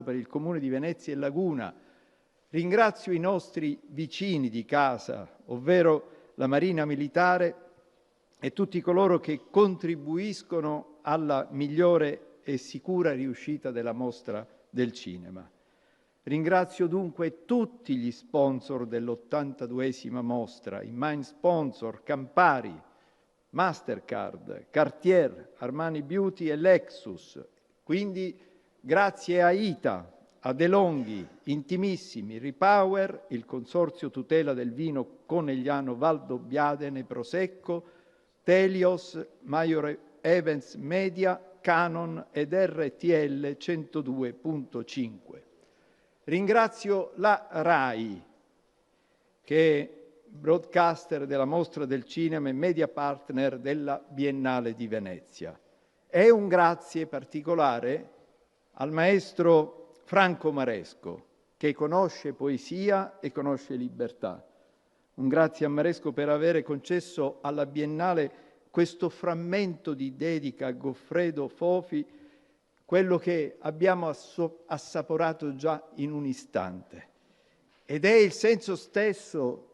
per il Comune di Venezia e Laguna. Ringrazio i nostri vicini di casa, ovvero la Marina Militare e tutti coloro che contribuiscono alla migliore e sicura riuscita della mostra del cinema. Ringrazio dunque tutti gli sponsor dell'82esima mostra, i main sponsor Campari, Mastercard, Cartier, Armani Beauty e Lexus. Quindi grazie a ITA, a De Longhi, Intimissimi, Repower, il Consorzio Tutela del Vino Conegliano Valdobbiadene Prosecco, Telios, Major Events Media, Canon ed RTL 102.5. Ringrazio la RAI, che è broadcaster della Mostra del Cinema e media partner della Biennale di Venezia. E un grazie particolare al maestro Franco Maresco, che conosce poesia e conosce libertà. Un grazie a Maresco per avere concesso alla Biennale questo frammento di dedica a Goffredo Fofi, quello che abbiamo assaporato già in un istante. Ed è il senso stesso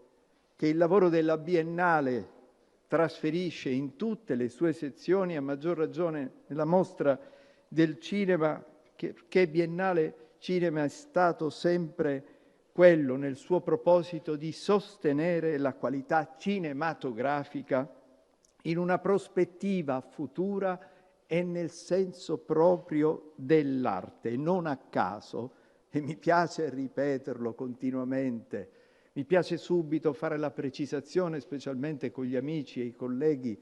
che il lavoro della Biennale trasferisce in tutte le sue sezioni, a maggior ragione nella Mostra del Cinema, che Biennale Cinema è stato sempre quello nel suo proposito di sostenere la qualità cinematografica in una prospettiva futura e nel senso proprio dell'arte. Non a caso, e mi piace ripeterlo continuamente, mi piace subito fare la precisazione, specialmente con gli amici e i colleghi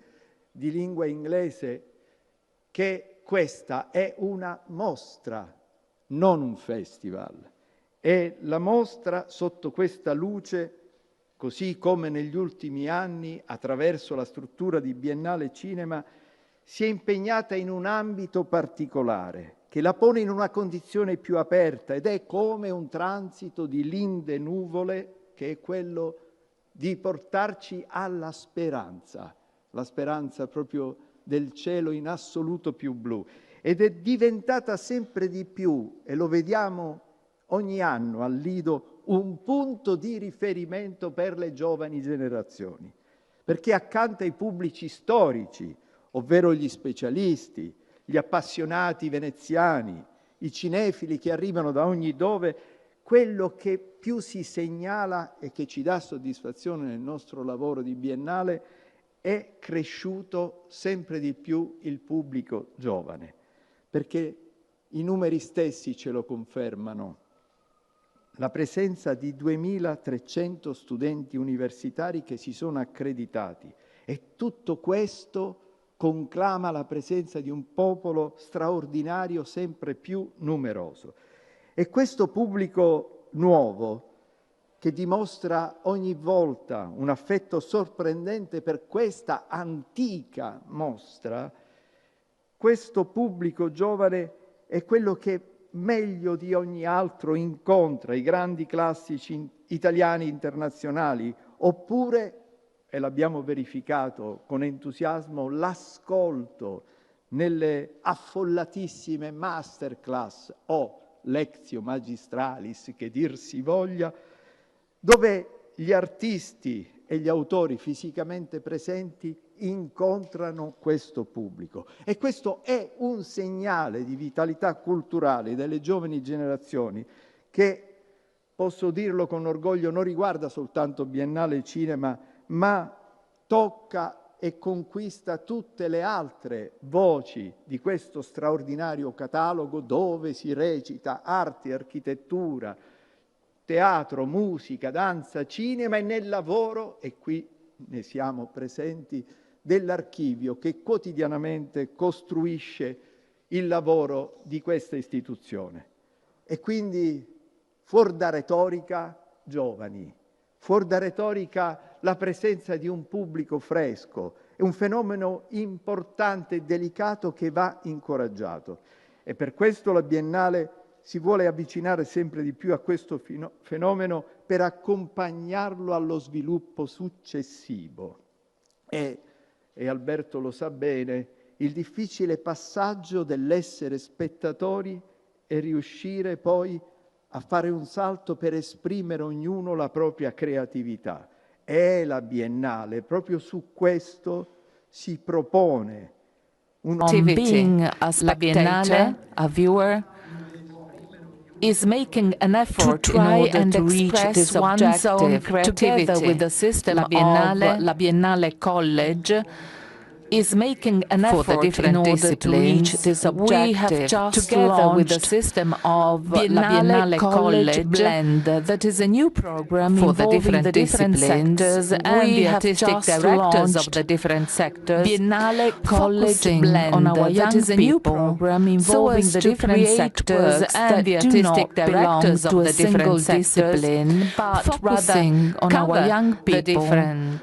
di lingua inglese, che questa è una mostra, non un festival. E la mostra, sotto questa luce, così come negli ultimi anni, attraverso la struttura di Biennale Cinema, si è impegnata in un ambito particolare, che la pone in una condizione più aperta ed è come un transito di linde nuvole, che è quello di portarci alla speranza, la speranza proprio del cielo in assoluto più blu. Ed è diventata sempre di più, e lo vediamo ogni anno al Lido, un punto di riferimento per le giovani generazioni, perché accanto ai pubblici storici, ovvero gli specialisti, gli appassionati veneziani, i cinefili che arrivano da ogni dove, quello che più si segnala e che ci dà soddisfazione nel nostro lavoro di Biennale è cresciuto sempre di più il pubblico giovane, perché i numeri stessi ce lo confermano. La presenza di 2.300 studenti universitari che si sono accreditati e tutto questo conclama la presenza di un popolo straordinario sempre più numeroso. E questo pubblico nuovo, che dimostra ogni volta un affetto sorprendente per questa antica mostra, questo pubblico giovane è quello che meglio di ogni altro incontra i grandi classici italiani internazionali, oppure, e l'abbiamo verificato con entusiasmo, l'ascolto nelle affollatissime masterclass o lectio magistralis, che dir si voglia, dove gli artisti e gli autori fisicamente presenti incontrano questo pubblico. E questo è un segnale di vitalità culturale delle giovani generazioni che, posso dirlo con orgoglio, non riguarda soltanto Biennale Cinema, ma tocca e conquista tutte le altre voci di questo straordinario catalogo, dove si recita arte, architettura, teatro, musica, danza, cinema, e nel lavoro, e qui ne siamo presenti, dell'archivio che quotidianamente costruisce il lavoro di questa istituzione. E quindi, fuor da retorica, giovani, fuor da retorica la presenza di un pubblico fresco, è un fenomeno importante e delicato che va incoraggiato. E per questo la Biennale si vuole avvicinare sempre di più a questo fenomeno per accompagnarlo allo sviluppo successivo. E Alberto lo sa bene, il difficile passaggio dell'essere spettatori e riuscire poi a fare un salto per esprimere ognuno la propria creatività. È la Biennale, proprio su questo si propone being a spectator, a viewer, is making an effort to try and to reach this objective together with the system of La Biennale College is making an effort in order to reach this objective. We have just together with the system of La Biennale College Blend, that is a new program for the different sectors and the artistic directors of the different sectors. Biennale College Blend, on our young that is a new program involving the different sectors and the artistic directors of the different discipline, but focusing on our young people,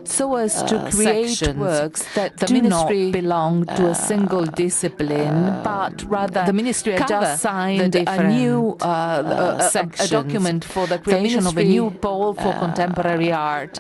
so as to create works that do not belong to a single discipline, but rather the ministry has just signed a new a document for the creation of a new pole for contemporary art.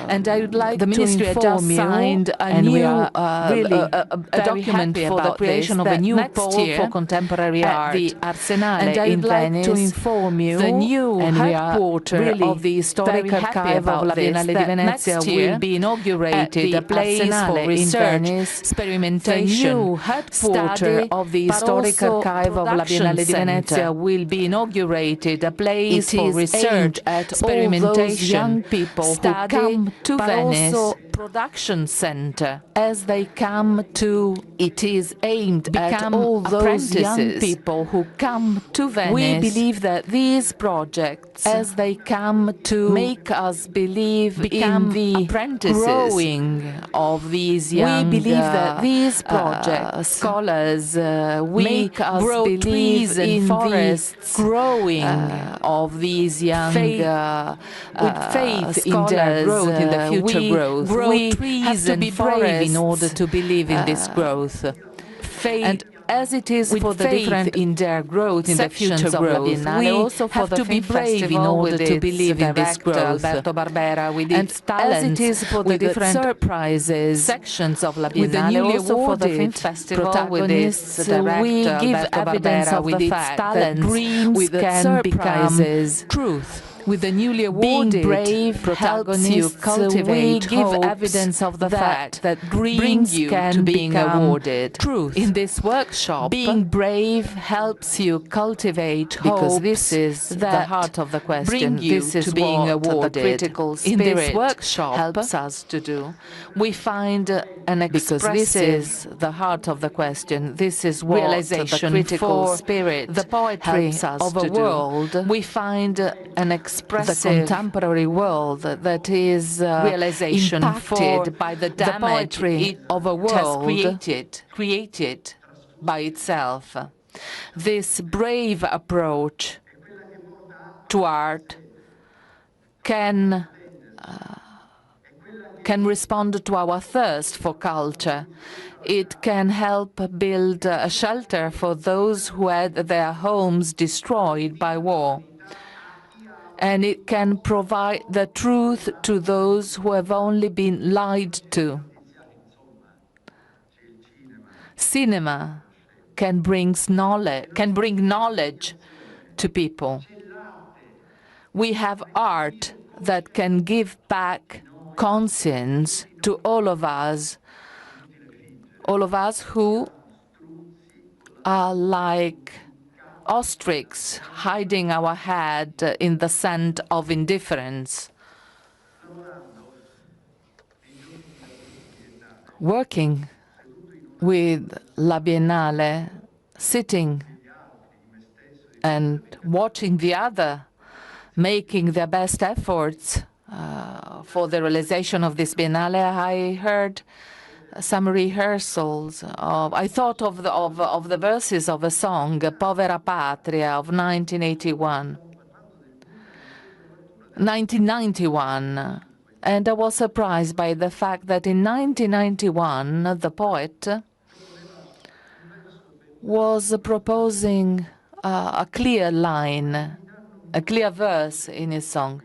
And I would like the ministry has just signed a new a document for the creation of a new pole for contemporary art. The Arsenale and I would like to inform you the new headquarters of the historic archive of La Biennale di Venezia will be inaugurated, a place for research, experimentation. The new headquarters of the historic archive of La Biennale di Venezia will be inaugurated, a place for research, experimentation, young people who come to Venice. Also production center as they come to. It is aimed at all those young people who come to Venice. We believe that these projects, as they come to make us believe in the growing of these young, we believe that these projects, scholars, make us believe trees in forests, growing of these young, with faith in their growth, in the future growth. We have to be brave in order to believe in this growth. Faith. And as it is with for the different in their growth in the future growth, we also have to be brave in order to believe in this growth. Alberto Barbera with its talents, as it is for the different surprises sections of La Biennale, also for the film festival with its director, we give evidence of the fact that dreams can become truth. With the newly awarded brave protagonists, you cultivate we give evidence of the fact that dreams can be awarded. Truth. In this workshop, being brave helps you cultivate because this is the heart of the question. This is being awarded. The critical spirit in this workshop helps us to do. We find an expressive, because this is the heart of the question. This is what realization the critical spirit, the poetry of a world. We find an expressive, the contemporary world that is realization impacted by the damage of a world created by itself. This brave approach to art can respond to our thirst for culture. It can help build a shelter for those who had their homes destroyed by war. And it can provide the truth to those who have only been lied to. Cinema can bring knowledge to people. We have art that can give back conscience to all of us who are like ostrich hiding our head in the sand of indifference. Working with La Biennale, sitting and watching the other making their best efforts for the realization of this Biennale, I heard some rehearsals of, I thought of the verses of a song, Povera Patria, of 1991. And I was surprised by the fact that in 1991, the poet was proposing a clear line, a clear verse in his song.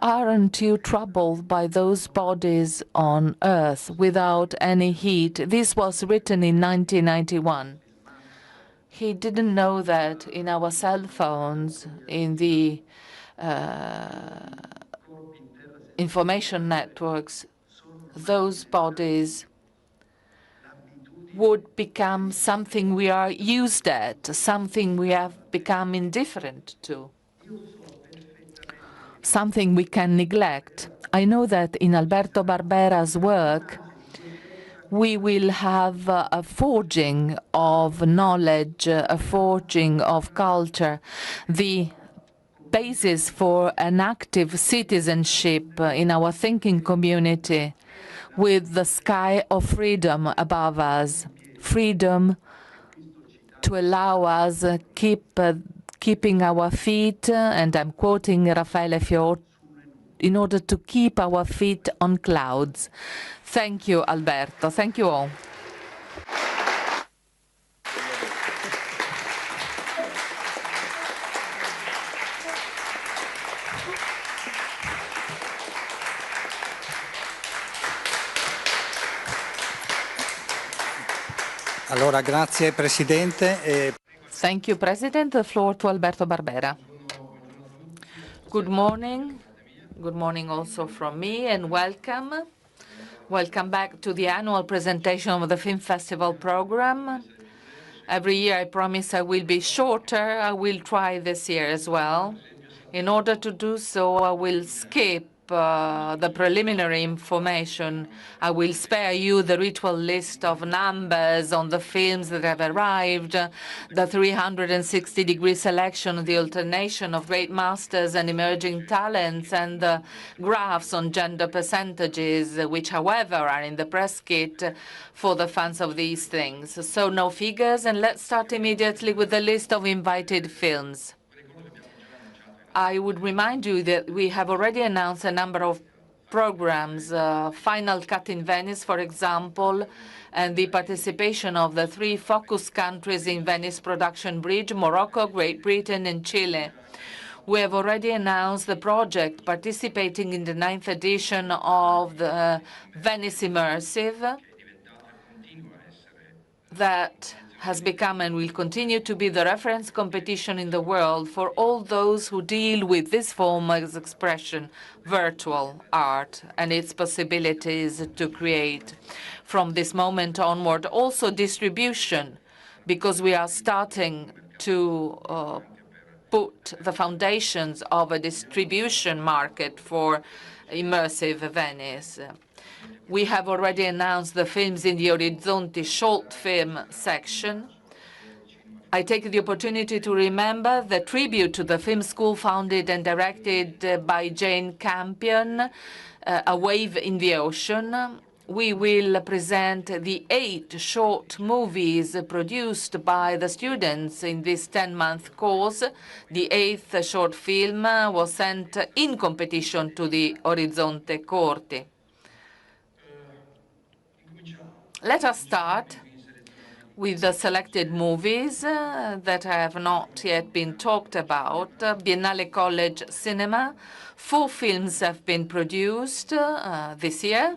Aren't you troubled by those bodies on earth without any heat? This was written in 1991. He didn't know that in our cell phones, in the information networks, those bodies would become something we are used at, something we have become indifferent to, something we can neglect. I know that in Alberto Barbera's work, we will have a forging of knowledge, a forging of culture, the basis for an active citizenship in our thinking community, with the sky of freedom above us, freedom to allow us keeping our feet, and I'm quoting Raffaele Fior, in order to keep our feet on clouds. Thank you, Alberto. Thank you all. Allora, grazie Presidente. Thank you, President. The floor to Alberto Barbera. Good morning. Good morning also from me, and welcome. Welcome back to the annual presentation of the Film Festival program. Every year I promise I will be shorter. I will try this year as well. In order to do so, I will skip the preliminary information. I will spare you the ritual list of numbers on the films that have arrived, the 360-degree selection, the alternation of great masters and emerging talents, and the graphs on gender percentages, which, however, are in the press kit for the fans of these things. So no figures, and let's start immediately with the list of invited films. I would remind you that we have already announced a number of programs, Final Cut in Venice, for example, and the participation of the 3 focus countries in Venice Production Bridge, Morocco, Great Britain, and Chile. We have already announced the project participating in the 9th edition of the Venice Immersive that has become and will continue to be the reference competition in the world for all those who deal with this form of expression, virtual art, and its possibilities to create. From this moment onward, also distribution, because we are starting to put the foundations of a distribution market for immersive Venice. We have already announced the films in the Orizzonti short film section. I take the opportunity to remember the tribute to the film school founded and directed by Jane Campion, A Wave in the Ocean. We will present the 8 short movies produced by the students in this 10-month course. The 8th short film was sent in competition to the Orizzonte Corti. Let us start with the selected movies that have not yet been talked about. Biennale College Cinema. 4 films have been produced this year.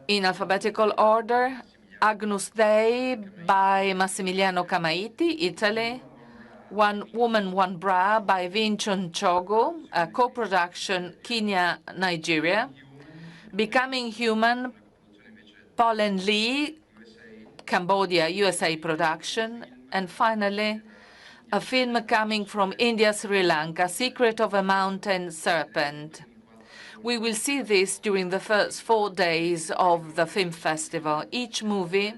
In alphabetical order, Agnus Dei by Massimiliano Camaiti, Italy. One Woman, One Bra by Vincent Chogo, a co-production Kenya, Nigeria. Becoming Human, Paul and Lee, Cambodia, USA production. And finally, a film coming from India, Sri Lanka, Secret of a Mountain Serpent. We will see this during the first 4 days of the film festival. Each movie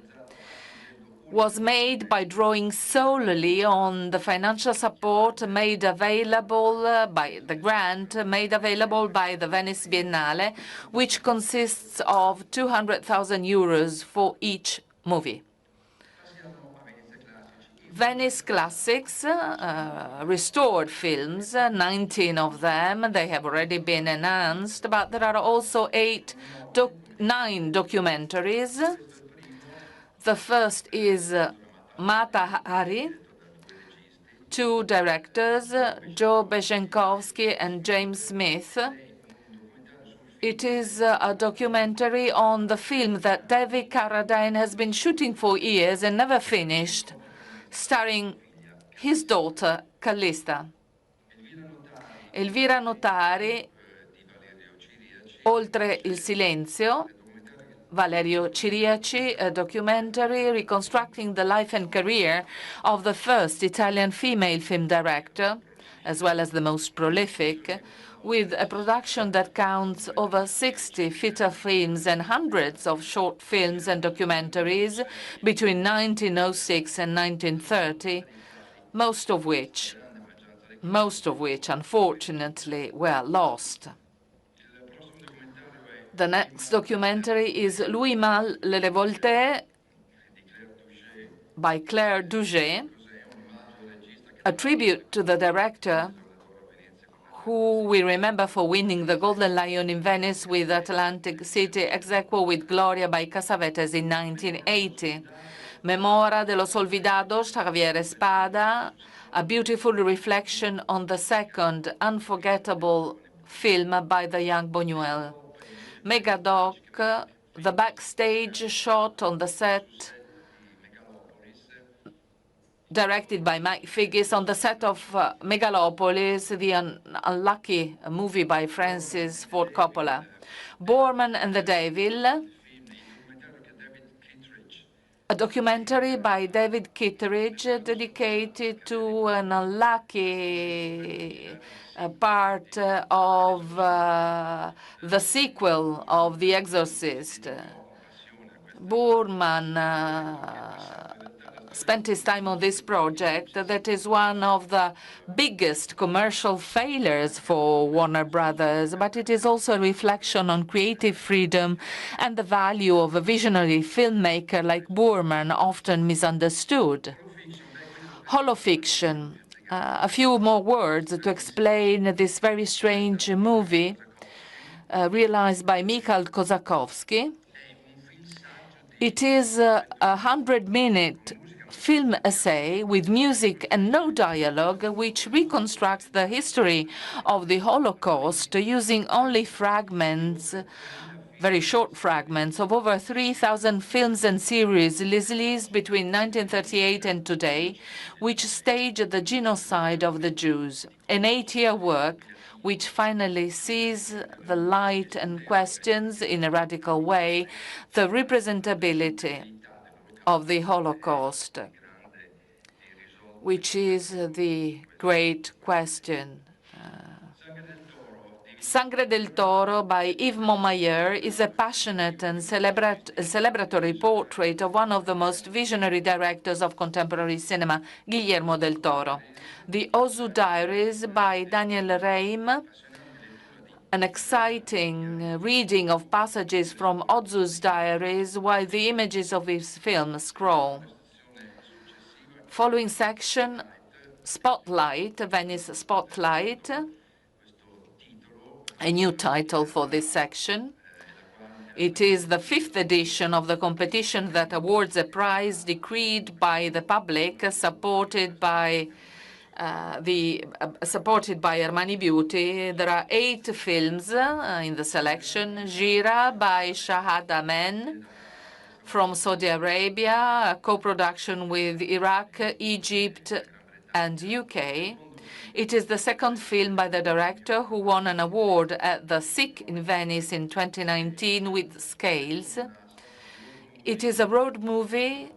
was made by drawing solely on the financial support made available by the grant made available by the Venice Biennale, which consists of 200,000 euros for each movie. Venice Classics, restored films, 19 of them. They have already been announced, but there are also 9 documentaries. The first is Mata Hari, 2 directors, Joe Beshenkowski and James Smith. It is a documentary on the film that David Carradine has been shooting for years and never finished, starring his daughter, Callista. Elvira Notari, Oltre il silenzio, Valerio Ciriaci, a documentary reconstructing the life and career of the first Italian female film director, as well as the most prolific, with a production that counts over 60 feature films and hundreds of short films and documentaries between 1906 and 1930, most of which, unfortunately, were lost. The next documentary is Louis Malle, Le Révolté, by Claire Douget, a tribute to the director who we remember for winning the Golden Lion in Venice with Atlantic City, ex aequo with Gloria by Cassavetes in 1980. Memora de los Olvidados, Javier Espada, a beautiful reflection on the second unforgettable film by the young Buñuel. Megadoc, the backstage shot on the set, directed by Mike Figgis, on the set of Megalopolis, the unlucky movie by Francis Ford Coppola. Borman and the Devil, a documentary by David Kittredge dedicated to an unlucky part of the sequel of The Exorcist. Borman spent his time on this project that is one of the biggest commercial failures for Warner Brothers, but it is also a reflection on creative freedom and the value of a visionary filmmaker like Borman, often misunderstood. Holofiction. A few more words to explain this very strange movie realized by Mikhail Kosakowski. It is a 100-minute film essay with music and no dialogue, which reconstructs the history of the Holocaust using only fragments, very short fragments, of over 3,000 films and series released between 1938 and today, which staged the genocide of the Jews. An 8-year work which finally sees the light and questions, in a radical way, the representability of the Holocaust, which is the great question. Sangre del Toro by Yves Montmayor is a passionate and celebratory portrait of one of the most visionary directors of contemporary cinema, Guillermo del Toro. The Ozu Diaries by Daniel Reim, an exciting reading of passages from Ozu's diaries while the images of his film scroll. Following section, Spotlight, Venice Spotlight, a new title for this section. It is the 5th edition of the competition that awards a prize decreed by the public, supported by Armani Beauty. There are 8 films in the selection. Gira by Shahad Amen from Saudi Arabia, a co-production with Iraq, Egypt, and UK. It is the second film by the director, who won an award at the SIC in Venice in 2019 with Scales. It is a road movie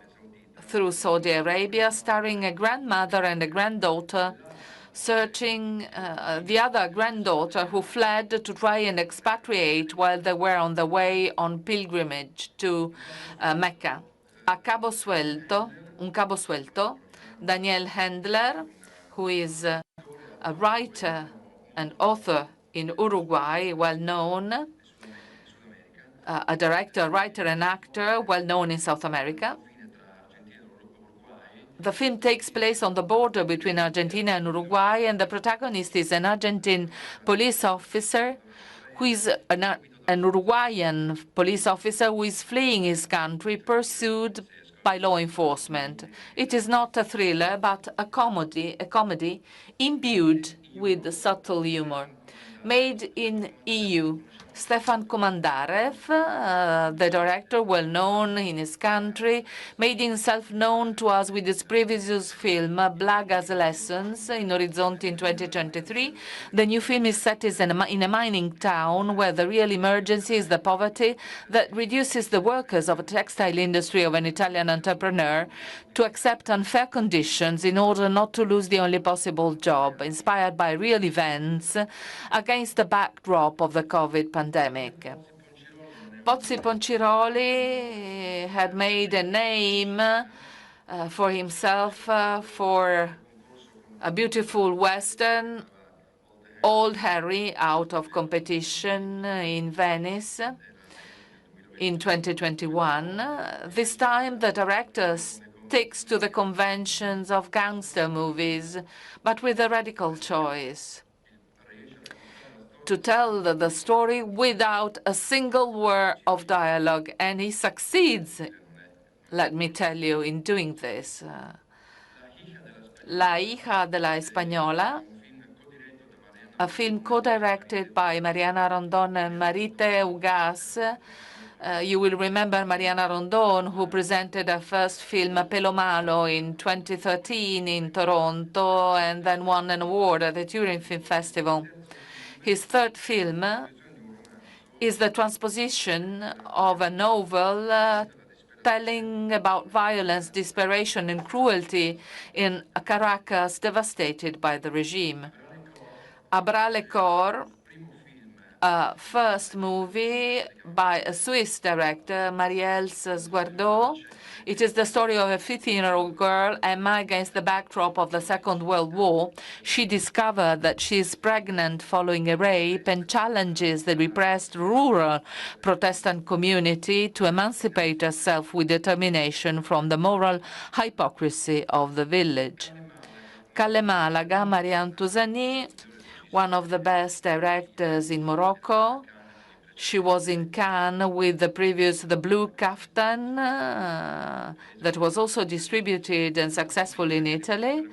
through Saudi Arabia, starring a grandmother and a granddaughter searching the other granddaughter who fled to try and expatriate while they were on the way on pilgrimage to Mecca. Un Cabo Suelto, Daniel Handler, who is a writer and author in Uruguay, well-known, a director, writer, and actor, well-known in South America. The film takes place on the border between Argentina and Uruguay, and the protagonist is an Argentine police officer who is an Uruguayan police officer who is fleeing his country, pursued by law enforcement. It is not a thriller, but a comedy imbued with subtle humor. Made in EU, Stefan Komandarev, the director, well known in his country, made himself known to us with his previous film, Blaga's Lessons, in Orizzonti in 2023. The new film is set in a mining town where the real emergency is the poverty that reduces the workers of a textile industry of an Italian entrepreneur to accept unfair conditions in order not to lose the only possible job, inspired by real events against the backdrop of the COVID pandemic. Pozzi Ponciroli had made a name for himself for a beautiful Western, Old Harry, out of competition in Venice in 2021. This time, the director sticks to the conventions of gangster movies, but with a radical choice: to tell the story without a single word of dialogue, and he succeeds, let me tell you, in doing this. La hija de la Española, a film co-directed by Mariana Rondon and Marite Ugas. You will remember Mariana Rondon, who presented her first film, Pelo Malo, in 2013 in Toronto, and then won an award at the Turin Film Festival. His third film is the transposition of a novel telling about violence, desperation, and cruelty in Caracas, devastated by the regime. Abra le Corps, a first movie by a Swiss director, Marie-Else Sguardot. It is the story of a 15-year-old girl, Emma, against the backdrop of the Second World War. She discovered that she is pregnant following a rape and challenges the repressed rural Protestant community to emancipate herself with determination from the moral hypocrisy of the village. Calle Malaga, Marianne Touzani, one of the best directors in Morocco. She was in Cannes with the previous The Blue Kaftan, that was also distributed and successful in Italy.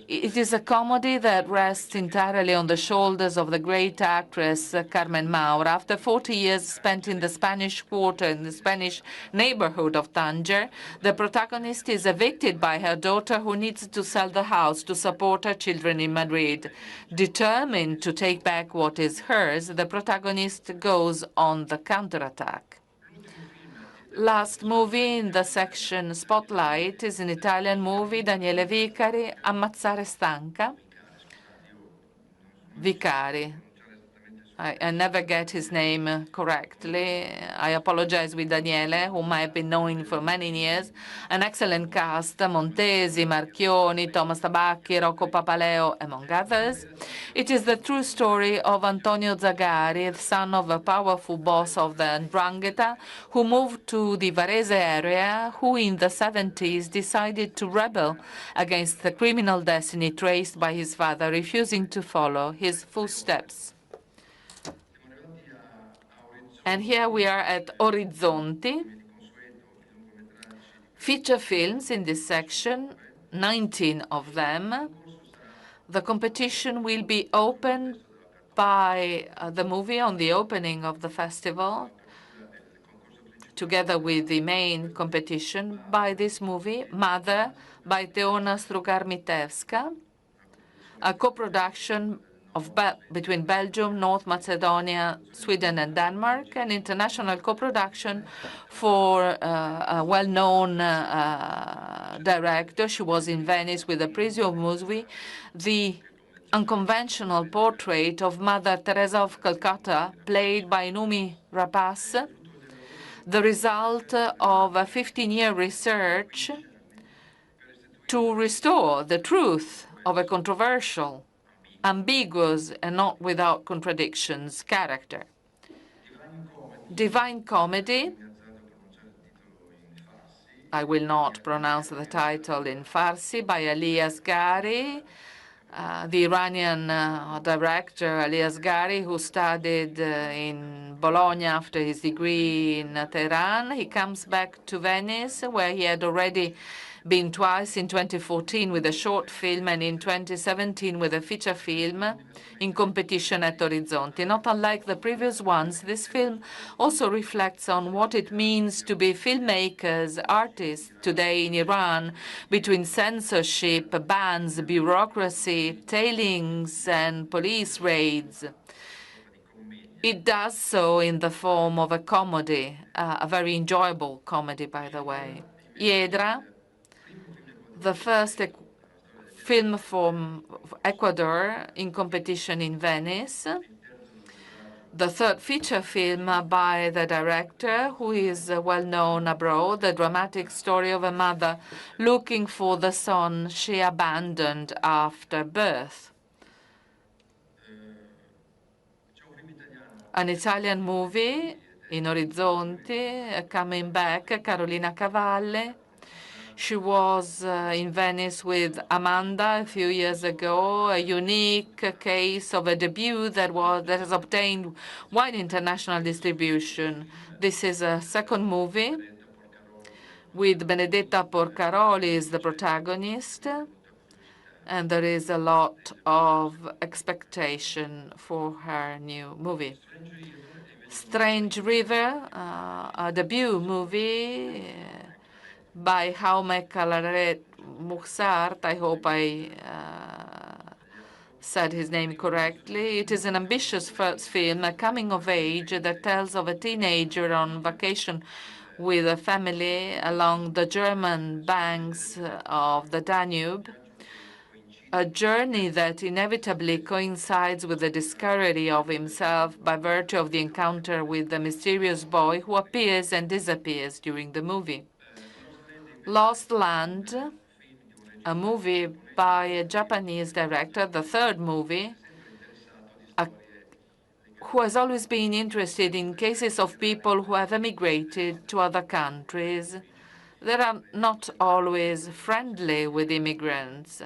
It is a comedy that rests entirely on the shoulders of the great actress Carmen Maura. After 40 years spent in the Spanish Quarter, in the Spanish neighborhood of Tanger, the protagonist is evicted by her daughter, who needs to sell the house to support her children in Madrid. Determined to take back what is hers, the protagonist goes on the counterattack. Last movie in the section Spotlight is an Italian movie, Daniele Vicari, Ammazzare Stanca. Vicari. I never get his name correctly. I apologize with Daniele, whom I have been knowing for many years. An excellent cast, Montesi, Marchioni, Thomas Tabacchi, Rocco Papaleo, among others. It is the true story of Antonio Zagari, the son of a powerful boss of the 'Ndrangheta, who moved to the Varese area, who in the 70s decided to rebel against the criminal destiny traced by his father, refusing to follow his footsteps. And here we are at Orizzonti. Feature films in this section, 19 of them. The competition will be opened by the movie on the opening of the festival, together with the main competition, by this movie, Mother, by Teona Strugar-Mitevska, a co-production between Belgium, North Macedonia, Sweden, and Denmark, an international co-production for a well-known director. She was in Venice with the Prisio movie, the unconventional portrait of Mother Teresa of Calcutta, played by Numi Rapace, the result of a 15-year research to restore the truth of a controversial, ambiguous, and not without contradictions character. Divine Comedy, I will not pronounce the title in Farsi, by Ali Asghari, the Iranian director Ali Asghari, who studied in Bologna after his degree in Tehran. He comes back to Venice, where he had already been twice, in 2014 with a short film and in 2017 with a feature film in competition at Orizzonti. Not unlike the previous ones, this film also reflects on what it means to be filmmakers, artists today in Iran, between censorship, bans, bureaucracy, tailings, and police raids. It does so in the form of a comedy, a very enjoyable comedy, by the way. Hiedra, the first film from Ecuador in competition in Venice, the third feature film by the director, who is well known abroad, the dramatic story of a mother looking for the son she abandoned after birth. An Italian movie in Orizzonti, coming back, Carolina Cavalle. She was in Venice with Amanda a few years ago, a unique case of a debut that has obtained wide international distribution. This is a second movie with Benedetta Porcaroli as the protagonist, and there is a lot of expectation for her new movie. Strange River, a debut movie by Jaume Calaret Muxart. I hope I said his name correctly. It is an ambitious first film, a coming of age that tells of a teenager on vacation with a family along the German banks of the Danube, a journey that inevitably coincides with the discovery of himself by virtue of the encounter with the mysterious boy who appears and disappears during the movie. Lost Land, a movie by a Japanese director, the third movie, who has always been interested in cases of people who have emigrated to other countries that are not always friendly with immigrants.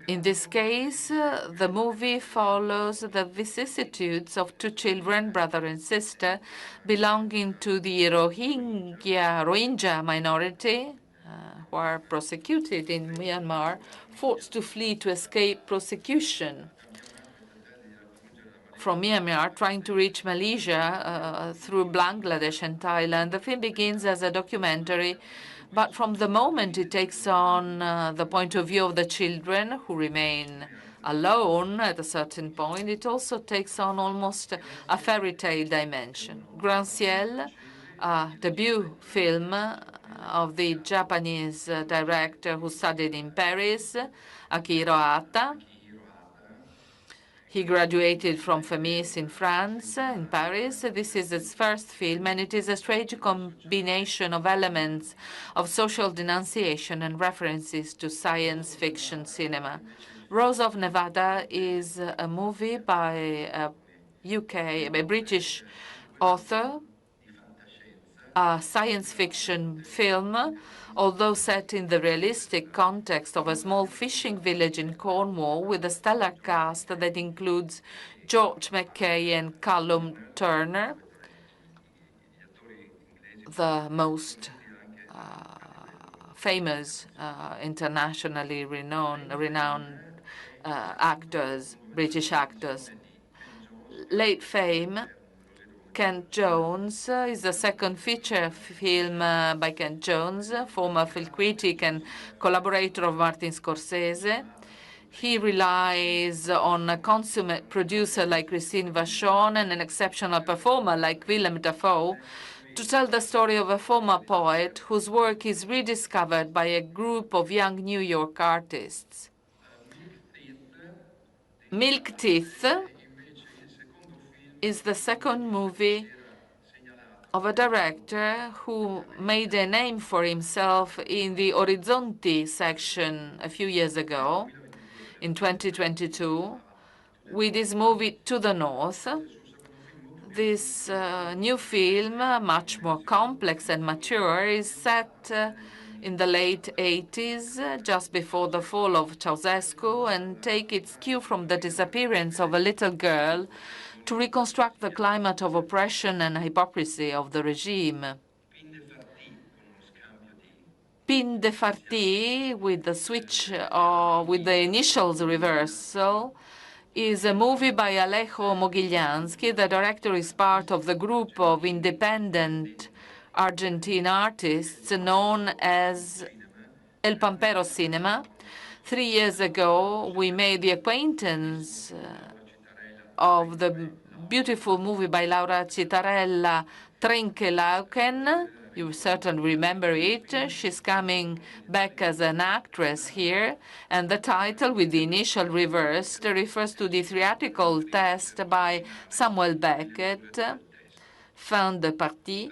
In this case, the movie follows the vicissitudes of two children, brother and sister, belonging to the Rohingya minority, who are prosecuted in Myanmar, forced to flee to escape prosecution from Myanmar, trying to reach Malaysia through Bangladesh and Thailand. The film begins as a documentary, but from the moment it takes on the point of view of the children who remain alone at a certain point, it also takes on almost a fairy tale dimension. Grand Ciel, a debut film of the Japanese director who studied in Paris, Akihiro Ata. He graduated from Venice in France, in Paris. This is his first film, and it is a strange combination of elements of social denunciation and references to science fiction cinema. Rose of Nevada is a movie by a British author, a science fiction film, although set in the realistic context of a small fishing village in Cornwall with a stellar cast that includes George McKay and Callum Turner, the most famous, internationally renowned actors, British actors. Late fame, Kent Jones is the second feature film by Kent Jones, former film critic and collaborator of Martin Scorsese. He relies on a consummate producer like Christine Vachon and an exceptional performer like Willem Dafoe to tell the story of a former poet whose work is rediscovered by a group of young New York artists. Milk Teeth is the second movie of a director who made a name for himself in the Orizzonti section a few years ago, in 2022, with his movie To the North. This new film, much more complex and mature, is set in the late 80s, just before the fall of Ceausescu, and take its cue from the disappearance of a little girl to reconstruct the climate of oppression and hypocrisy of the regime. Pin de Farti, with the switch or with the initials reversal, is a movie by Alejo Mogillansky. The director is part of the group of independent Argentine artists known as El Pampero Cinema. 3 years ago, we made the acquaintance of the beautiful movie by Laura Citarella, Trinke Lauken. You certainly remember it. She's coming back as an actress here, and the title, with the initial reversed, refers to the theatrical test by Samuel Beckett, Fin de Partie,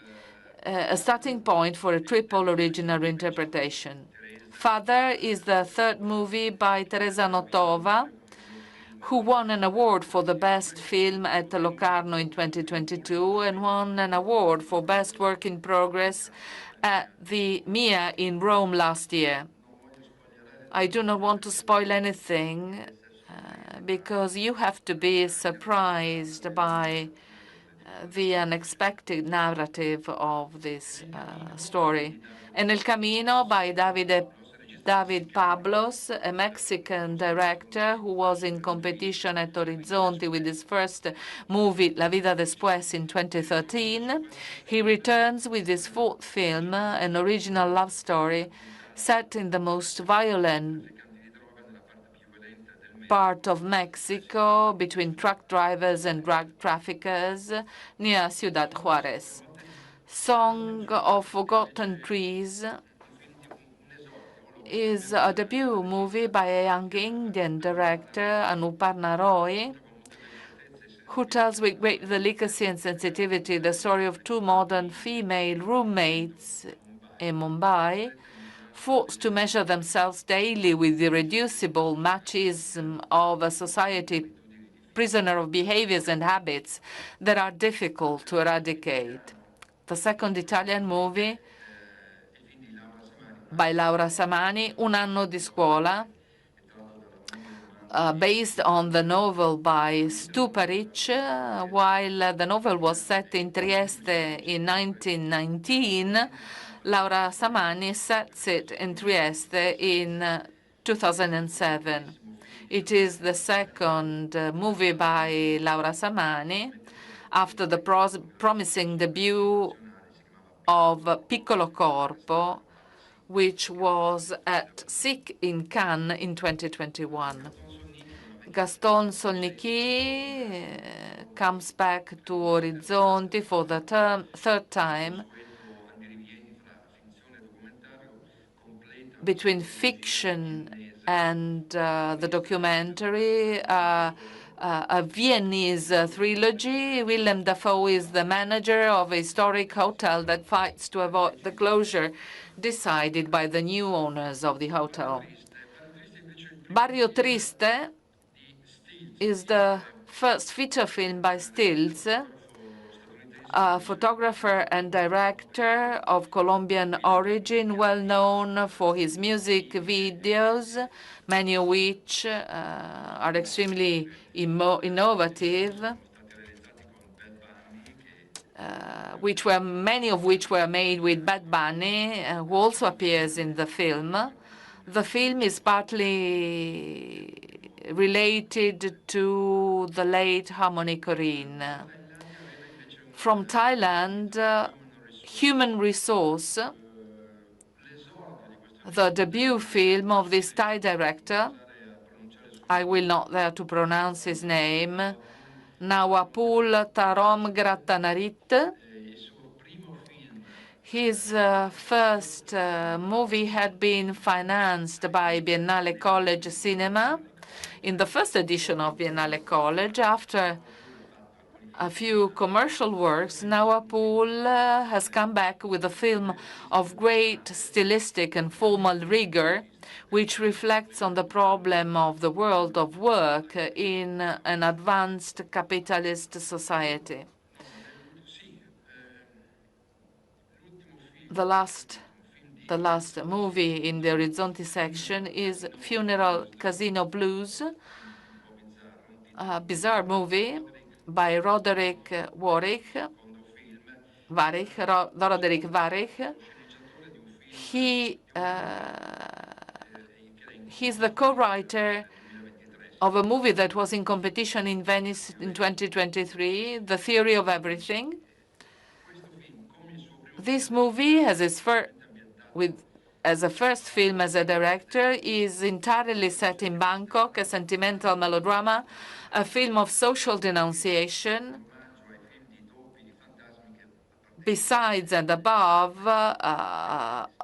a starting point for a triple original interpretation. Father is the third movie by Teresa Notova, who won an award for the best film at Locarno in 2022 and won an award for best work in progress at the MIA in Rome last year. I do not want to spoil anything because you have to be surprised by the unexpected narrative of this story. En el Camino by David Pablos, a Mexican director who was in competition at Horizonte with his first movie, La Vida Después, in 2013. He returns with his fourth film, an original love story set in the most violent part of Mexico between truck drivers and drug traffickers near Ciudad Juarez. Song of Forgotten Trees is a debut movie by a young Indian director, Anuparna Roy, who tells with great delicacy and sensitivity the story of two modern female roommates in Mumbai, forced to measure themselves daily with the irreducible machismo of a society prisoner of behaviors and habits that are difficult to eradicate. The second Italian movie by Laura Samani, Un anno di scuola, based on the novel by Stuparic. While the novel was set in Trieste in 1919, Laura Samani sets it in Trieste in 2007. It is the second movie by Laura Samani after the promising debut of Piccolo Corpo, which was at SIC in Cannes in 2021. Gaston Solniki comes back to Orizzonti for the third time between fiction and the documentary, a Viennese trilogy. Willem Dafoe is the manager of a historic hotel that fights to avoid the closure decided by the new owners of the hotel. Barrio Triste is the first feature film by Stills, a photographer and director of Colombian origin, well known for his music videos, many of which are extremely innovative, many of which were made with Bad Bunny, who also appears in the film. The film is partly related to the late Harmony Korine. From Thailand, Human Resource, the debut film of this Thai director. I will not dare to pronounce his name, Nawapul Tarom Grattanarit. His first movie had been financed by Biennale College Cinema in the first edition of Biennale College. After a few commercial works, Nawapul has come back with a film of great stylistic and formal rigor, which reflects on the problem of the world of work in an advanced capitalist society. The last movie in the Orizzonti section is Funeral Casino Blues, a bizarre movie by Roderick Varich, He's the co-writer of a movie that was in competition in Venice in 2023, The Theory of Everything. This movie, as a first film as a director, is entirely set in Bangkok, a sentimental melodrama, a film of social denunciation, besides and above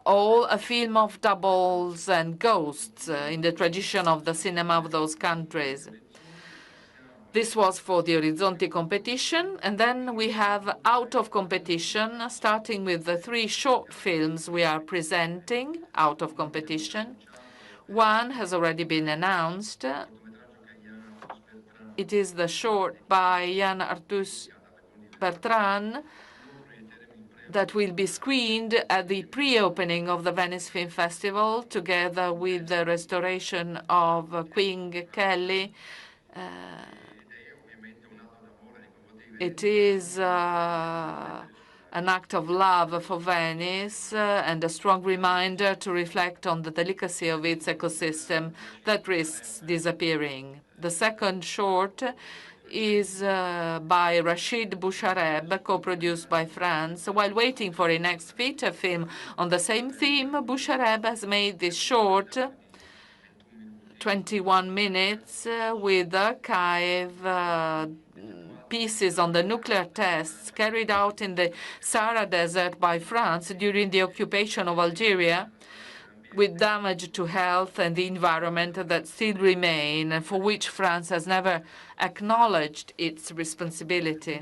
all, a film of doubles and ghosts in the tradition of the cinema of those countries. This was for the Orizzonti competition, and then we have out of competition, starting with the 3 short films we are presenting out of competition. One has already been announced. It is the short by Jan Arthus Bertrand that will be screened at the pre-opening of the Venice Film Festival, together with the restoration of Queen Kelly. It is an act of love for Venice and a strong reminder to reflect on the delicacy of its ecosystem that risks disappearing. The second short is by Rachid Bouchareb, co-produced by France. While waiting for a next feature film on the same theme, Bouchareb has made this short, 21 minutes, with archive pieces on the nuclear tests carried out in the Sahara Desert by France during the occupation of Algeria, with damage to health and the environment that still remain, and for which France has never acknowledged its responsibility.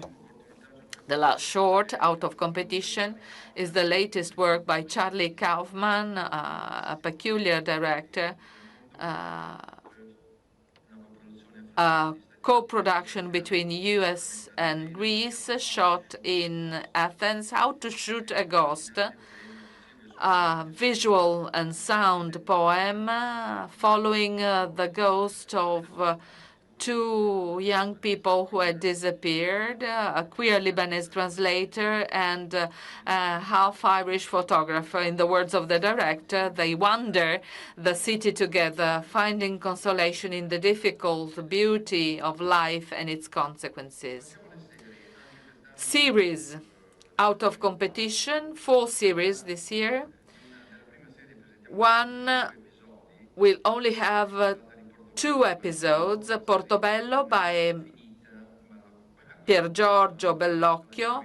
The last short, out of competition, is the latest work by Charlie Kaufman, a peculiar director, co-production between US and Greece, shot in Athens, How to Shoot a Ghost, a visual and sound poem following the ghost of 2 young people who had disappeared, a queer Lebanese translator and a half-Irish photographer. In the words of the director, they wander the city together, finding consolation in the difficult beauty of life and its consequences. Series. Out of competition, 4 series this year. One will only have 2 episodes, Portobello by Piergiorgio Bellocchio.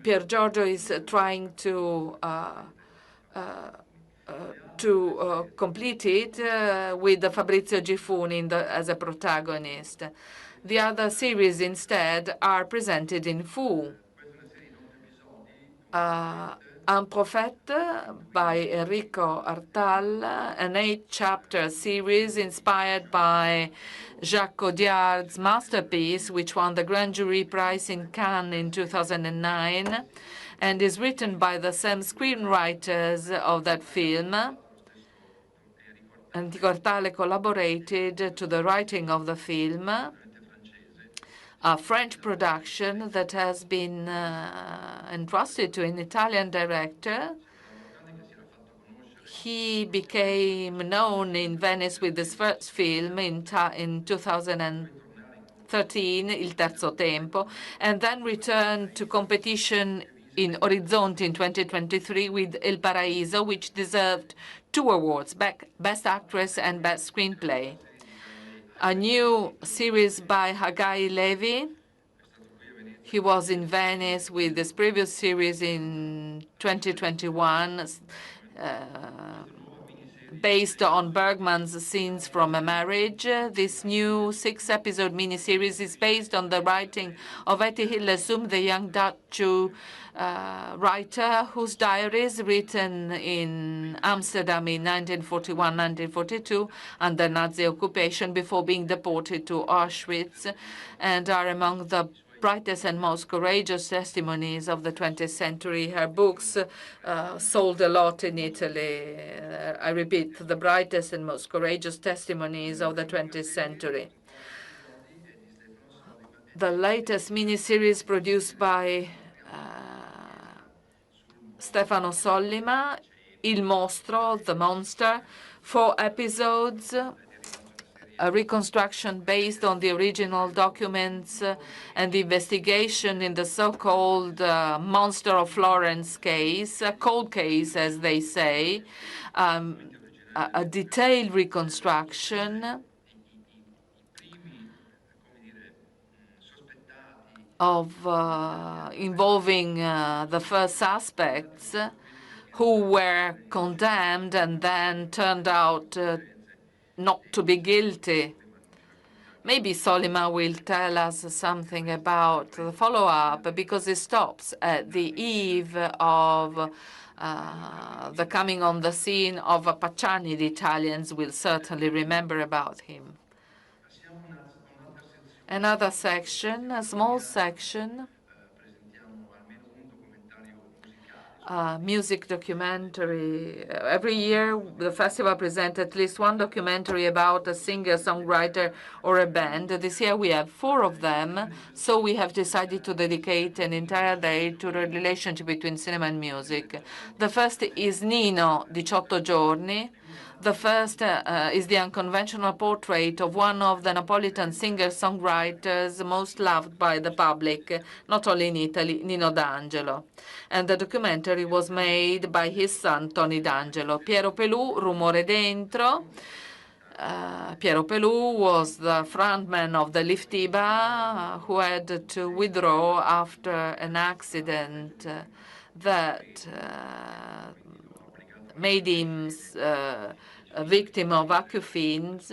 Piergiorgio is trying to complete it with Fabrizio Gifuni as a protagonist. The other series instead are presented in full. Un Prophète by Enrico Artal, an 8-chapter series inspired by Jacques Audiard's masterpiece, which won the Grand Jury Prize in Cannes in 2009, and is written by the same screenwriters of that film. Enrico Artal collaborated to the writing of the film, a French production that has been entrusted to an Italian director. He became known in Venice with his first film in 2013, Il Terzo Tempo, and then returned to competition in Orizzonti in 2023 with Il Paraiso, which deserved 2 awards, Best Actress and Best Screenplay. A new series by Hagai Levy. He was in Venice with this previous series in 2021, based on Bergman's Scenes from a Marriage. This new 6-episode miniseries is based on the writing of Etty Hillesum, the young Dutch writer whose diaries, written in Amsterdam in 1941-1942 under Nazi occupation before being deported to Auschwitz, and are among the brightest and most courageous testimonies of the 20th century. Her books sold a lot in Italy. I repeat, the brightest and most courageous testimonies of the 20th century. The latest miniseries produced by Stefano Sollima, Il Mostro, The Monster, 4 episodes, a reconstruction based on the original documents and the investigation in the so-called Monster of Florence case, a cold case, as they say, a detailed reconstruction of involving the first suspects who were condemned and then turned out not to be guilty. Maybe Sollima will tell us something about the follow-up, because it stops at the eve of the coming on the scene of Pacciani. The Italians will certainly remember about him. Another section, a small section, music documentary. Every year, the festival presents at least one documentary about a singer, songwriter, or a band. This year, we have 4 of them, so we have decided to dedicate an entire day to the relationship between cinema and music. The first is Nino, 18 giorni. The first is the unconventional portrait of one of the Napolitan singer-songwriters most loved by the public, not only in Italy, Nino D'Angelo. And the documentary was made by his son, Tony D'Angelo. Piero Pelù, Rumore Dentro. Piero Pelù was the frontman of the Liftiba, who had to withdraw after an accident that made him a victim of acufenes.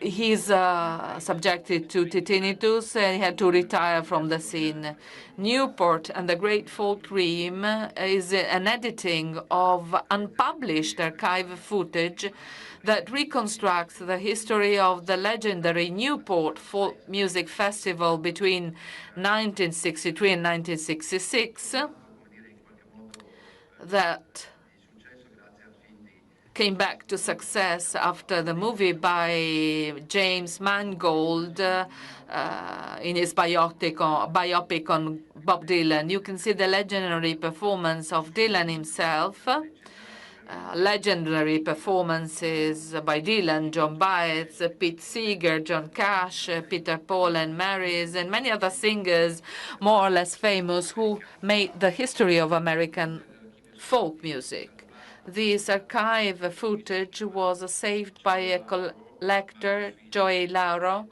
He's subjected to tinnitus, and he had to retire from the scene. Newport and the Great Folk Dream is an editing of unpublished archive footage that reconstructs the history of the legendary Newport Folk Music Festival between 1963 and 1966 that came back to success after the movie by James Mangold in his biopic on Bob Dylan. You can see the legendary performance of Dylan himself, legendary performances by Dylan, John Baez, Pete Seeger, John Cash, Peter Paul and Marys, and many other singers more or less famous who made the history of American folk music. This archive footage was saved by a collector, Joey Lauro,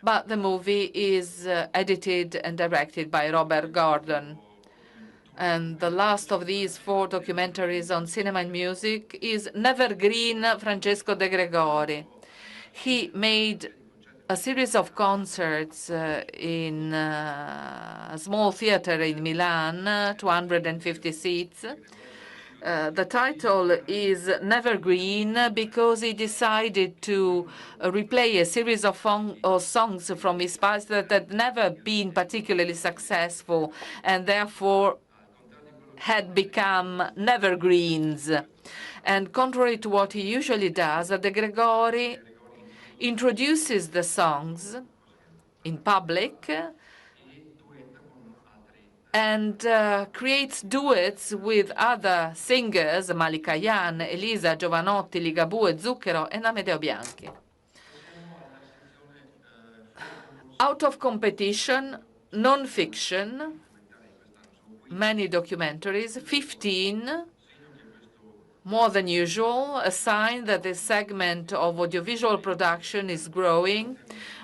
but the movie is edited and directed by Robert Gordon. And the last of these 4 documentaries on cinema and music is Nevergreen Francesco De Gregori. He made a series of concerts in a small theater in Milan, 250 seats. The title is Nevergreen because he decided to replay a series of songs from his past that had never been particularly successful and therefore had become Nevergreens. And contrary to what he usually does, De Gregori introduces the songs in public and creates duets with other singers, Malika Yan, Elisa, Giovanotti, Ligabue, Zucchero, and Amedeo Bianchi. Out of competition, non-fiction, many documentaries, 15, more than usual, a sign that this segment of audiovisual production is growing,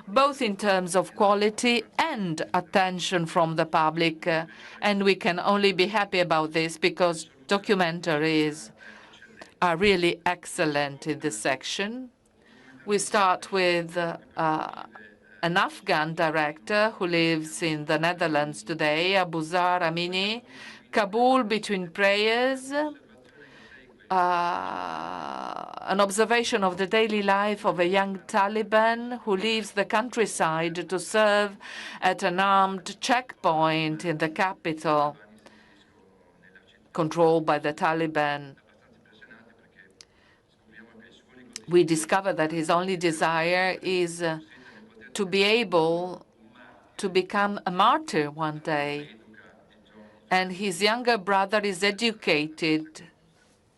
both in terms of quality and attention from the public. And we can only be happy about this because documentaries are really excellent in this section. We start with an Afghan director who lives in the Netherlands today, Abuzar Amini, Kabul Between Prayers, an observation of the daily life of a young Taliban who leaves the countryside to serve at an armed checkpoint in the capital controlled by the Taliban. We discover that his only desire is to be able to become a martyr one day, and his younger brother is educated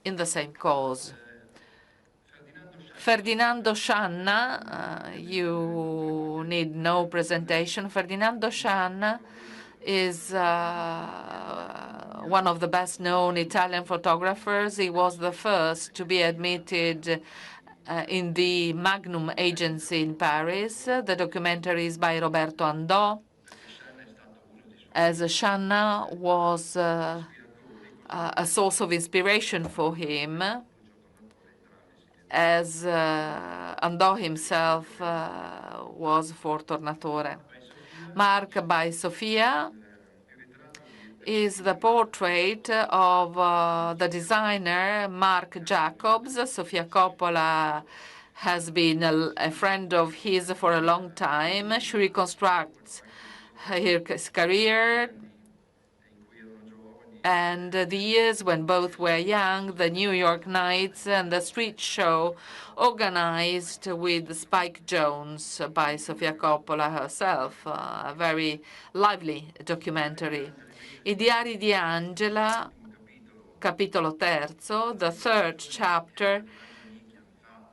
in the same cause. Ferdinando Scianna, you need no presentation. Ferdinando Scianna is one of the best-known Italian photographers. He was the first to be admitted in the Magnum agency in Paris. The documentary is by Roberto Andò, as Scianna was a source of inspiration for him, as Andò himself was for Tornatore. Mark by Sofia is the portrait of the designer Marc Jacobs. Sofia Coppola has been a friend of his for a long time. She reconstructs his career and the years when both were young, the New York Nights and the street show organized with Spike Jonze by Sofia Coppola herself, a very lively documentary. I Diari di Angela, capitolo terzo, the third chapter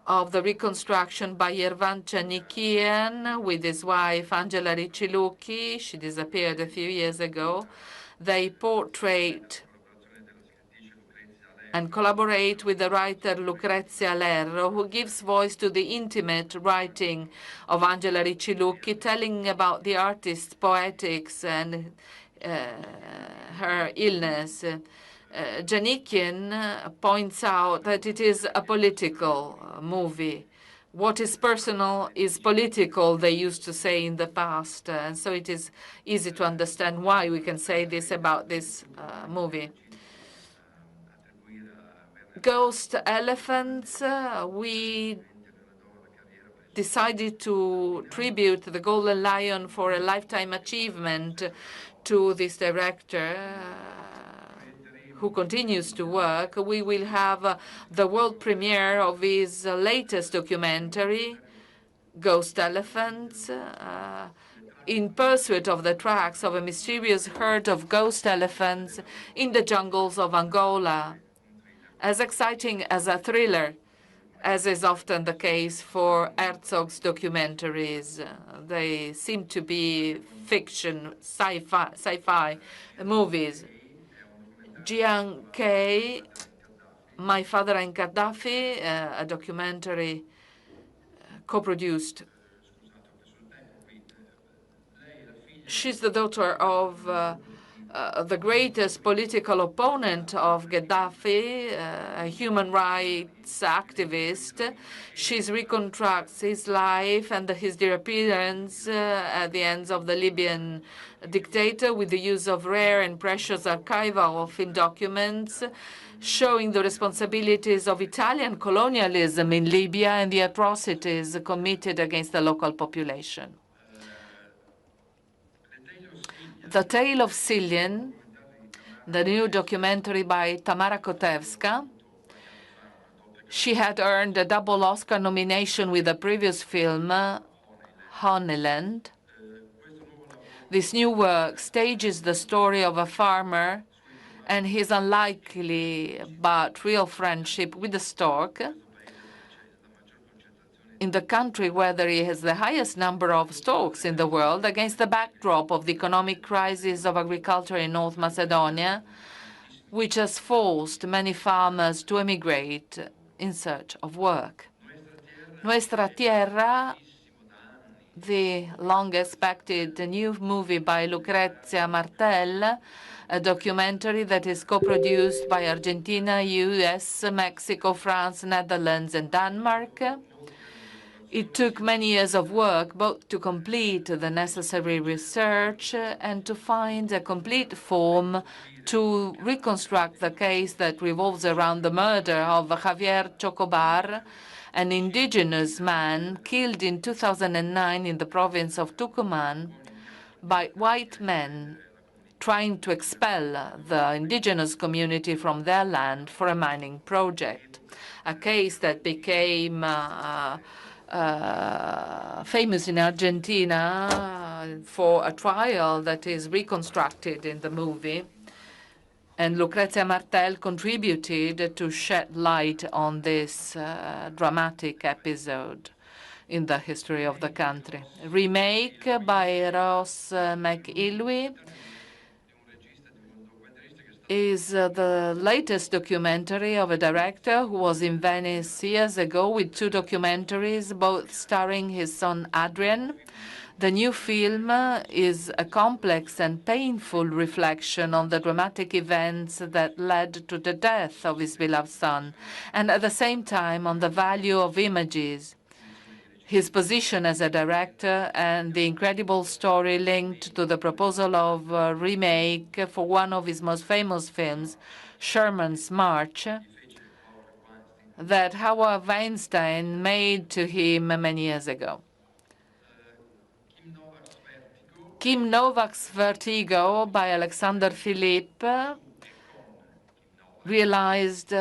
of the reconstruction by Yervan Chanikian with his wife Angela Riccilucchi. She disappeared a few years ago. They portrait and collaborate with the writer Lucrezia Lerro, who gives voice to the intimate writing of Angela Riccilucchi, telling about the artist's poetics and her illness. Janikian points out that it is a political movie. What is personal is political, they used to say in the past, and so it is easy to understand why we can say this about this movie. Ghost Elephants, we decided to tribute the Golden Lion for a lifetime achievement to this director, who continues to work. We will have the world premiere of his latest documentary, Ghost Elephants, in pursuit of the tracks of a mysterious herd of ghost elephants in the jungles of Angola. As exciting as a thriller, as is often the case for Herzog's documentaries. They seem to be fiction, sci-fi movies. Jiang Kei, My Father and Gaddafi, a documentary co-produced. She's the daughter of the greatest political opponent of Gaddafi, a human rights activist. She reconstructs his life and his disappearance at the hands of the Libyan dictator with the use of rare and precious archival film documents showing the responsibilities of Italian colonialism in Libya and the atrocities committed against the local population. The Tale of Cillian, the new documentary by Tamara Kotevska. She had earned a double Oscar nomination with the previous film, Honeyland. This new work stages the story of a farmer and his unlikely but real friendship with the stork in the country where there is the highest number of storks in the world, against the backdrop of the economic crisis of agriculture in North Macedonia, which has forced many farmers to emigrate in search of work. Nuestra Tierra, the long-expected new movie by Lucrezia Martel, a documentary that is co-produced by Argentina, US, Mexico, France, Netherlands, and Denmark. It took many years of work, both to complete the necessary research and to find a complete form to reconstruct the case that revolves around the murder of Javier Chocobar, an indigenous man killed in 2009 in the province of Tucumán by white men trying to expel the indigenous community from their land for a mining project, a case that became famous in Argentina for a trial that is reconstructed in the movie. And Lucrezia Martel contributed to shed light on this dramatic episode in the history of the country. Remake by Ross McIlwee is the latest documentary of a director who was in Venice years ago with 2 documentaries, both starring his son Adrian. The new film is a complex and painful reflection on the dramatic events that led to the death of his beloved son, and at the same time on the value of images, his position as a director, and the incredible story linked to the proposal of a remake for one of his most famous films, Sherman's March, that Howard Weinstein made to him many years ago. Kim Novak's Vertigo by Alexander Philippe, realized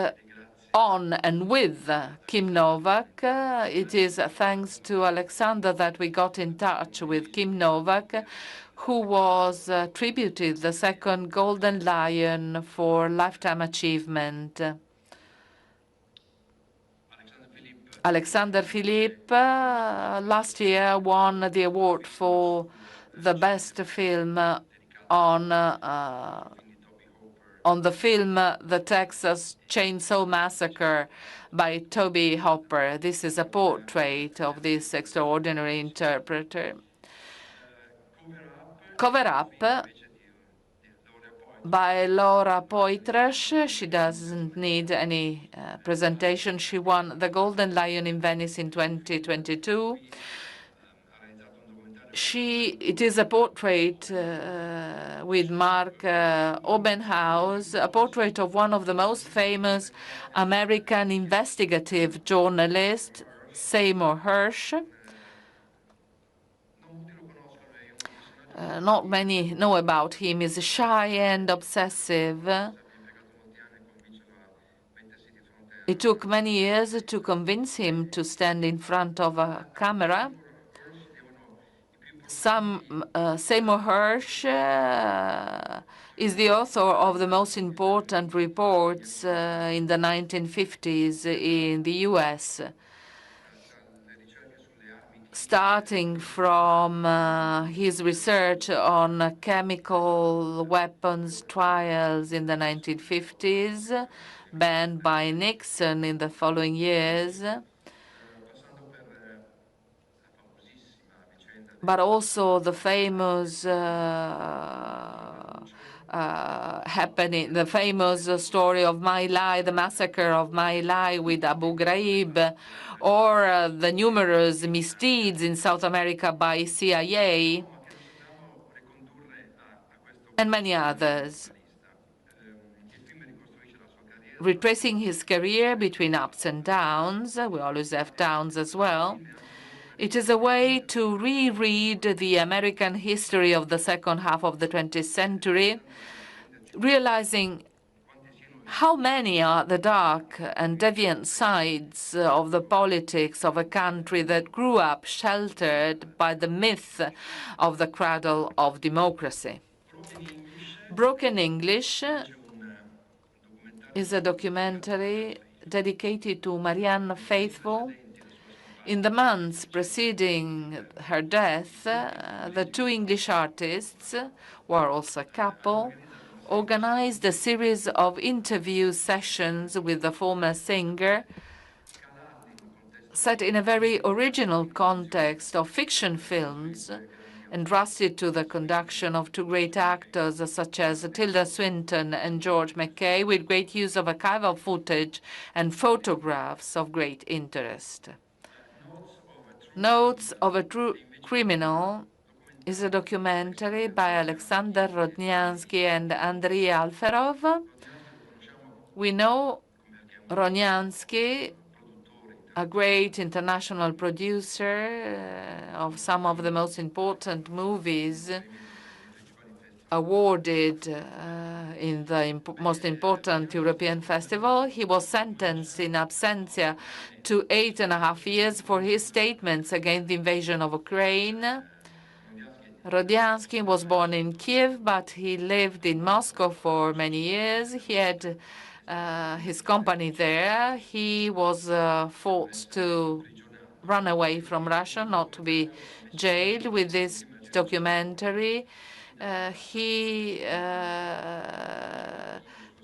on and with Kim Novak. It is thanks to Alexander that we got in touch with Kim Novak, who was attributed the 2nd Golden Lion for Lifetime Achievement. Alexander Philippe last year won the award for the best film on the film The Texas Chainsaw Massacre by Toby Hopper. This is a portrait of this extraordinary interpreter. Cover Up by Laura Poitras. She doesn't need any presentation. She won the Golden Lion in Venice in 2022. It is a portrait with Mark Obenhaus, a portrait of one of the most famous American investigative journalists, Seymour Hersh. Not many know about him. He's shy and obsessive. It took many years to convince him to stand in front of a camera. Seymour Hersh is the author of the most important reports in the 1950s in the U.S., starting from his research on chemical weapons trials in the 1950s, banned by Nixon in the following years, but also the famous the famous story of My Lai, the massacre of My Lai with Abu Ghraib, or the numerous misdeeds in South America by CIA, and many others. Retracing his career between ups and downs, we always have downs as well, it is a way to reread the American history of the second half of the 20th century, realizing how many are the dark and deviant sides of the politics of a country that grew up sheltered by the myth of the cradle of democracy. Broken English is a documentary dedicated to Marianne Faithfull. In the months preceding her death, the 2 English artists, who are also a couple, organized a series of interview sessions with the former singer, set in a very original context of fiction films, entrusted to the conduction of 2 great actors such as Tilda Swinton and George McKay, with great use of archival footage and photographs of great interest. Notes of a True Criminal is a documentary by Alexander Rodnyansky and Andrei Alferov. We know Rodnyansky, a great international producer of some of the most important movies awarded in the most important European festival. He was sentenced in absentia to 8.5 years for his statements against the invasion of Ukraine. Rodiansky was born in Kiev, but he lived in Moscow for many years. He had his company there. He was forced to run away from Russia, not to be jailed. With this documentary, he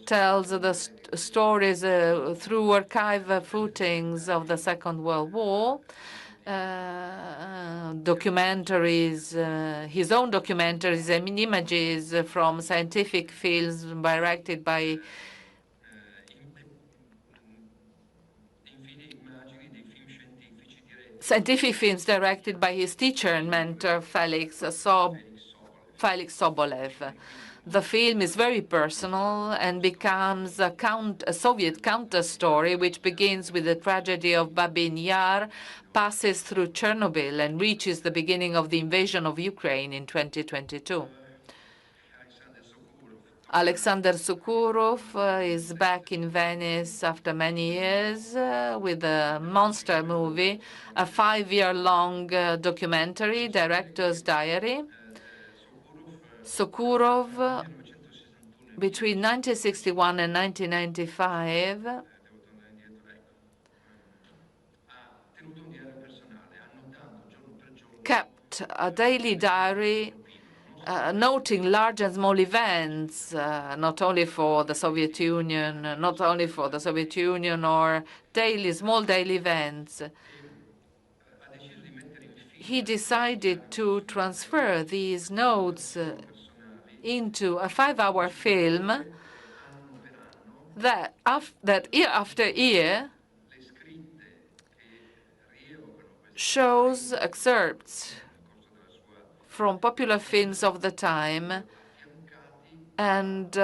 tells the stories through archive footings of the Second World War. Documentaries, his own documentaries and images from scientific films directed by his teacher and mentor, Felix Sobolev. The film is very personal and becomes a Soviet counter-story, which begins with the tragedy of Babin Yar, passes through Chernobyl, and reaches the beginning of the invasion of Ukraine in 2022. Alexander Sokurov is back in Venice after many years with a monster movie, a 5-year-long documentary, Director's Diary. Sokurov, between 1961 and 1995, kept a daily diary noting large and small events, not only for the Soviet Union, or small daily events. He decided to transfer these notes into a 5-hour film that year after year shows excerpts from popular films of the time and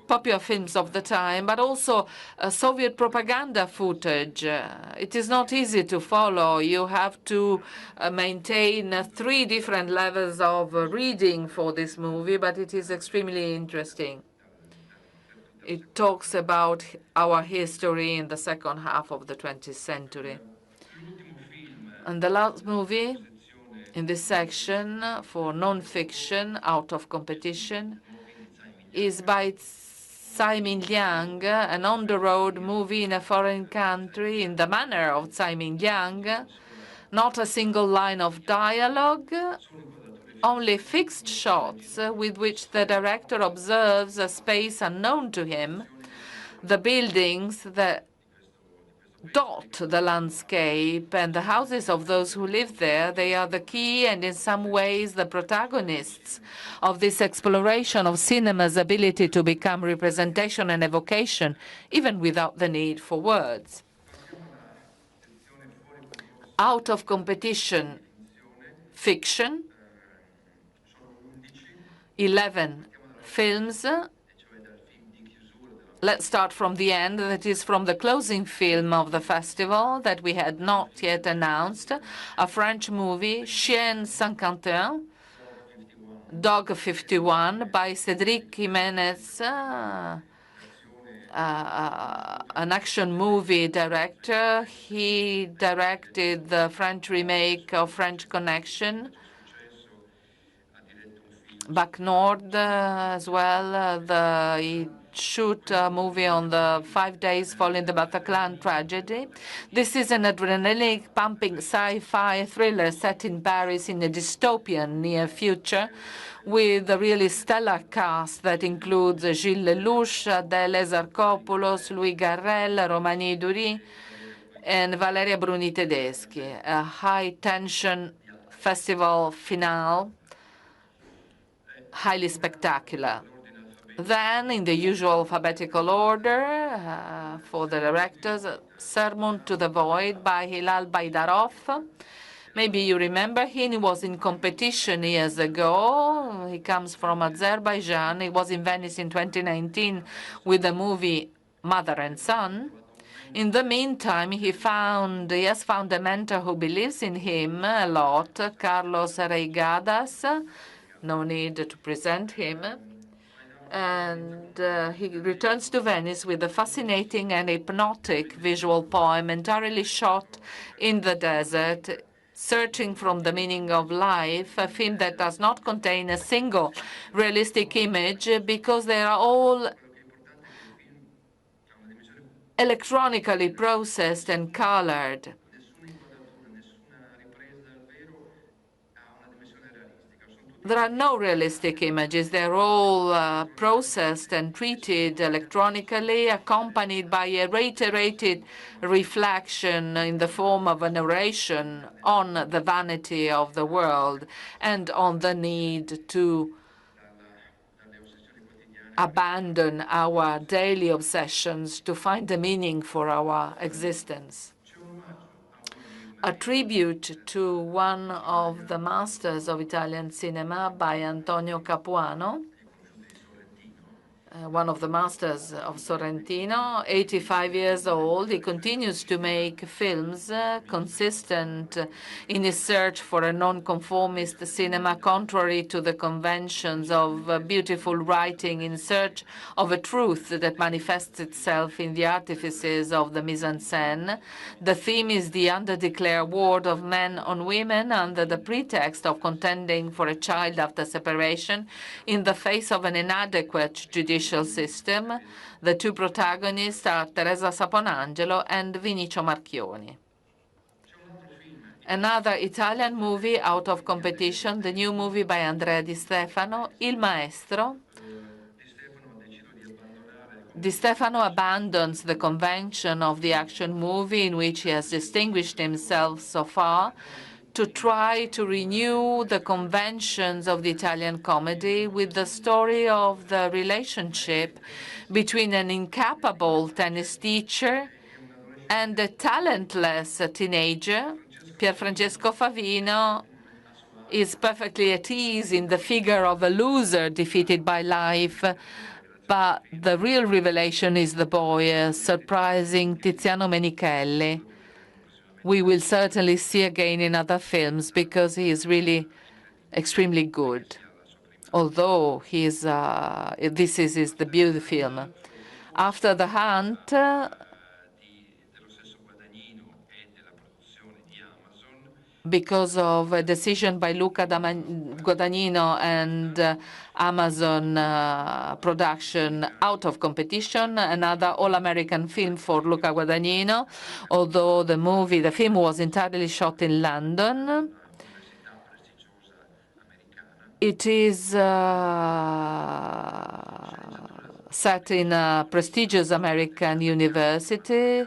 popular films of the time, but also Soviet propaganda footage. It is not easy to follow. You have to maintain 3 different levels of reading for this movie, but it is extremely interesting. It talks about our history in the second half of the 20th century. And the last movie in this section for non-fiction, out of competition, is by Tsai Ming-liang, an on-the-road movie in a foreign country in the manner of Tsai Ming-liang. Not a single line of dialogue, only fixed shots with which the director observes a space unknown to him, the buildings that dot the landscape and the houses of those who live there. They are the key and in some ways the protagonists of this exploration of cinema's ability to become representation and evocation, even without the need for words. Out of competition fiction, 11 films. Let's start from the end. That is from the closing film of the festival that we had not yet announced, a French movie, Chien 51, Dog 51, by Cédric Jiménez, an action movie director. He directed the French remake of French Connection, Bac Nord as well. He shoot a movie on the 5 days following the Bataclan tragedy. This is an adrenaline-pumping sci-fi thriller set in Paris in a dystopian near future, with a really stellar cast that includes Gilles Lelouch, Adèle Exarchopoulos, Louis Garrel, Romani Dury, and Valeria Bruni Tedeschi. A high-tension festival finale, highly spectacular. Then, in the usual alphabetical order, for the directors, Sermon to the Void by Hilal Baydarov. Maybe you remember him. He was in competition years ago. He comes from Azerbaijan. He was in Venice in 2019 with the movie Mother and Son. In the meantime, he has found a mentor who believes in him a lot, Carlos Reigadas. No need to present him. And he returns to Venice with a fascinating and hypnotic visual poem entirely shot in the desert Searching from the Meaning of Life, a film that does not contain a single realistic image because they are all electronically processed and colored. There are no realistic images. They're all processed and treated electronically, accompanied by a reiterated reflection in the form of a narration on the vanity of the world and on the need to abandon our daily obsessions to find a meaning for our existence. A tribute to one of the masters of Italian cinema by Antonio Capuano, one of the masters of Sorrentino, 85 years old. He continues to make films consistent in his search for a non-conformist cinema, contrary to the conventions of beautiful writing, in search of a truth that manifests itself in the artifices of the mise-en-scène. The theme is the undeclared war of men on women under the pretext of contending for a child after separation in the face of an inadequate judicial system. The two protagonists are Teresa Saponangelo and Vinicio Marchioni. Another Italian movie out of competition, the new movie by Andrea Di Stefano, Il Maestro. Di Stefano abandons the convention of the action movie in which he has distinguished himself so far to try to renew the conventions of the Italian comedy with the story of the relationship between an incapable tennis teacher and a talentless teenager. Pierfrancesco Favino is perfectly at ease in the figure of a loser defeated by life, but the real revelation is the boy, surprising Tiziano Menichelli. We will certainly see again in other films because he is really extremely good. Although this is the beauty film. After the Hunt, because of a decision by Luca Guadagnino and Amazon production out of competition, another all-American film for Luca Guadagnino, although the film was entirely shot in London. It is set in a prestigious American university.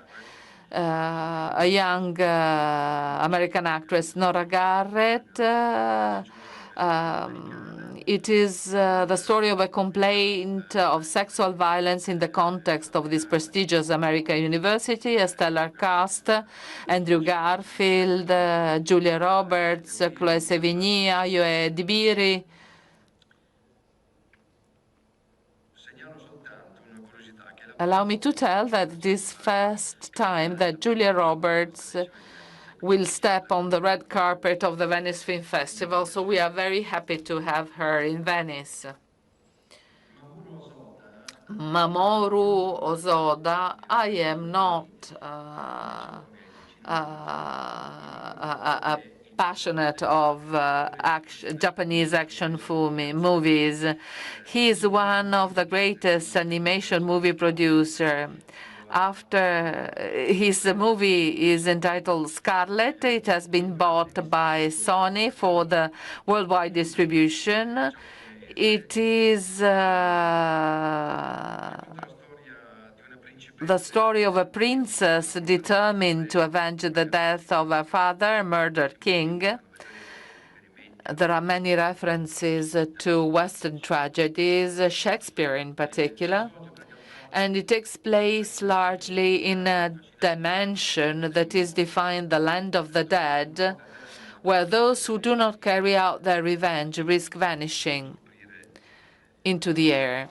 A young American actress, Nora Garrett. It is the story of a complaint of sexual violence in the context of this prestigious American university. A stellar cast: Andrew Garfield, Julia Roberts, Chloe Sevigny, Ayo Edibiri. Allow me to tell that this first time that Julia Roberts will step on the red carpet of the Venice Film Festival, so we are very happy to have her in Venice. Mamoru Osoda, I am not passionate of Japanese action movies. He is one of the greatest animation movie producer. After his movie is entitled Scarlet, it has been bought by Sony for the worldwide distribution. It is the story of a princess determined to avenge the death of her father, a murdered king. There are many references to Western tragedies, Shakespeare in particular, and it takes place largely in a dimension that is defined the land of the dead, where those who do not carry out their revenge risk vanishing into the air.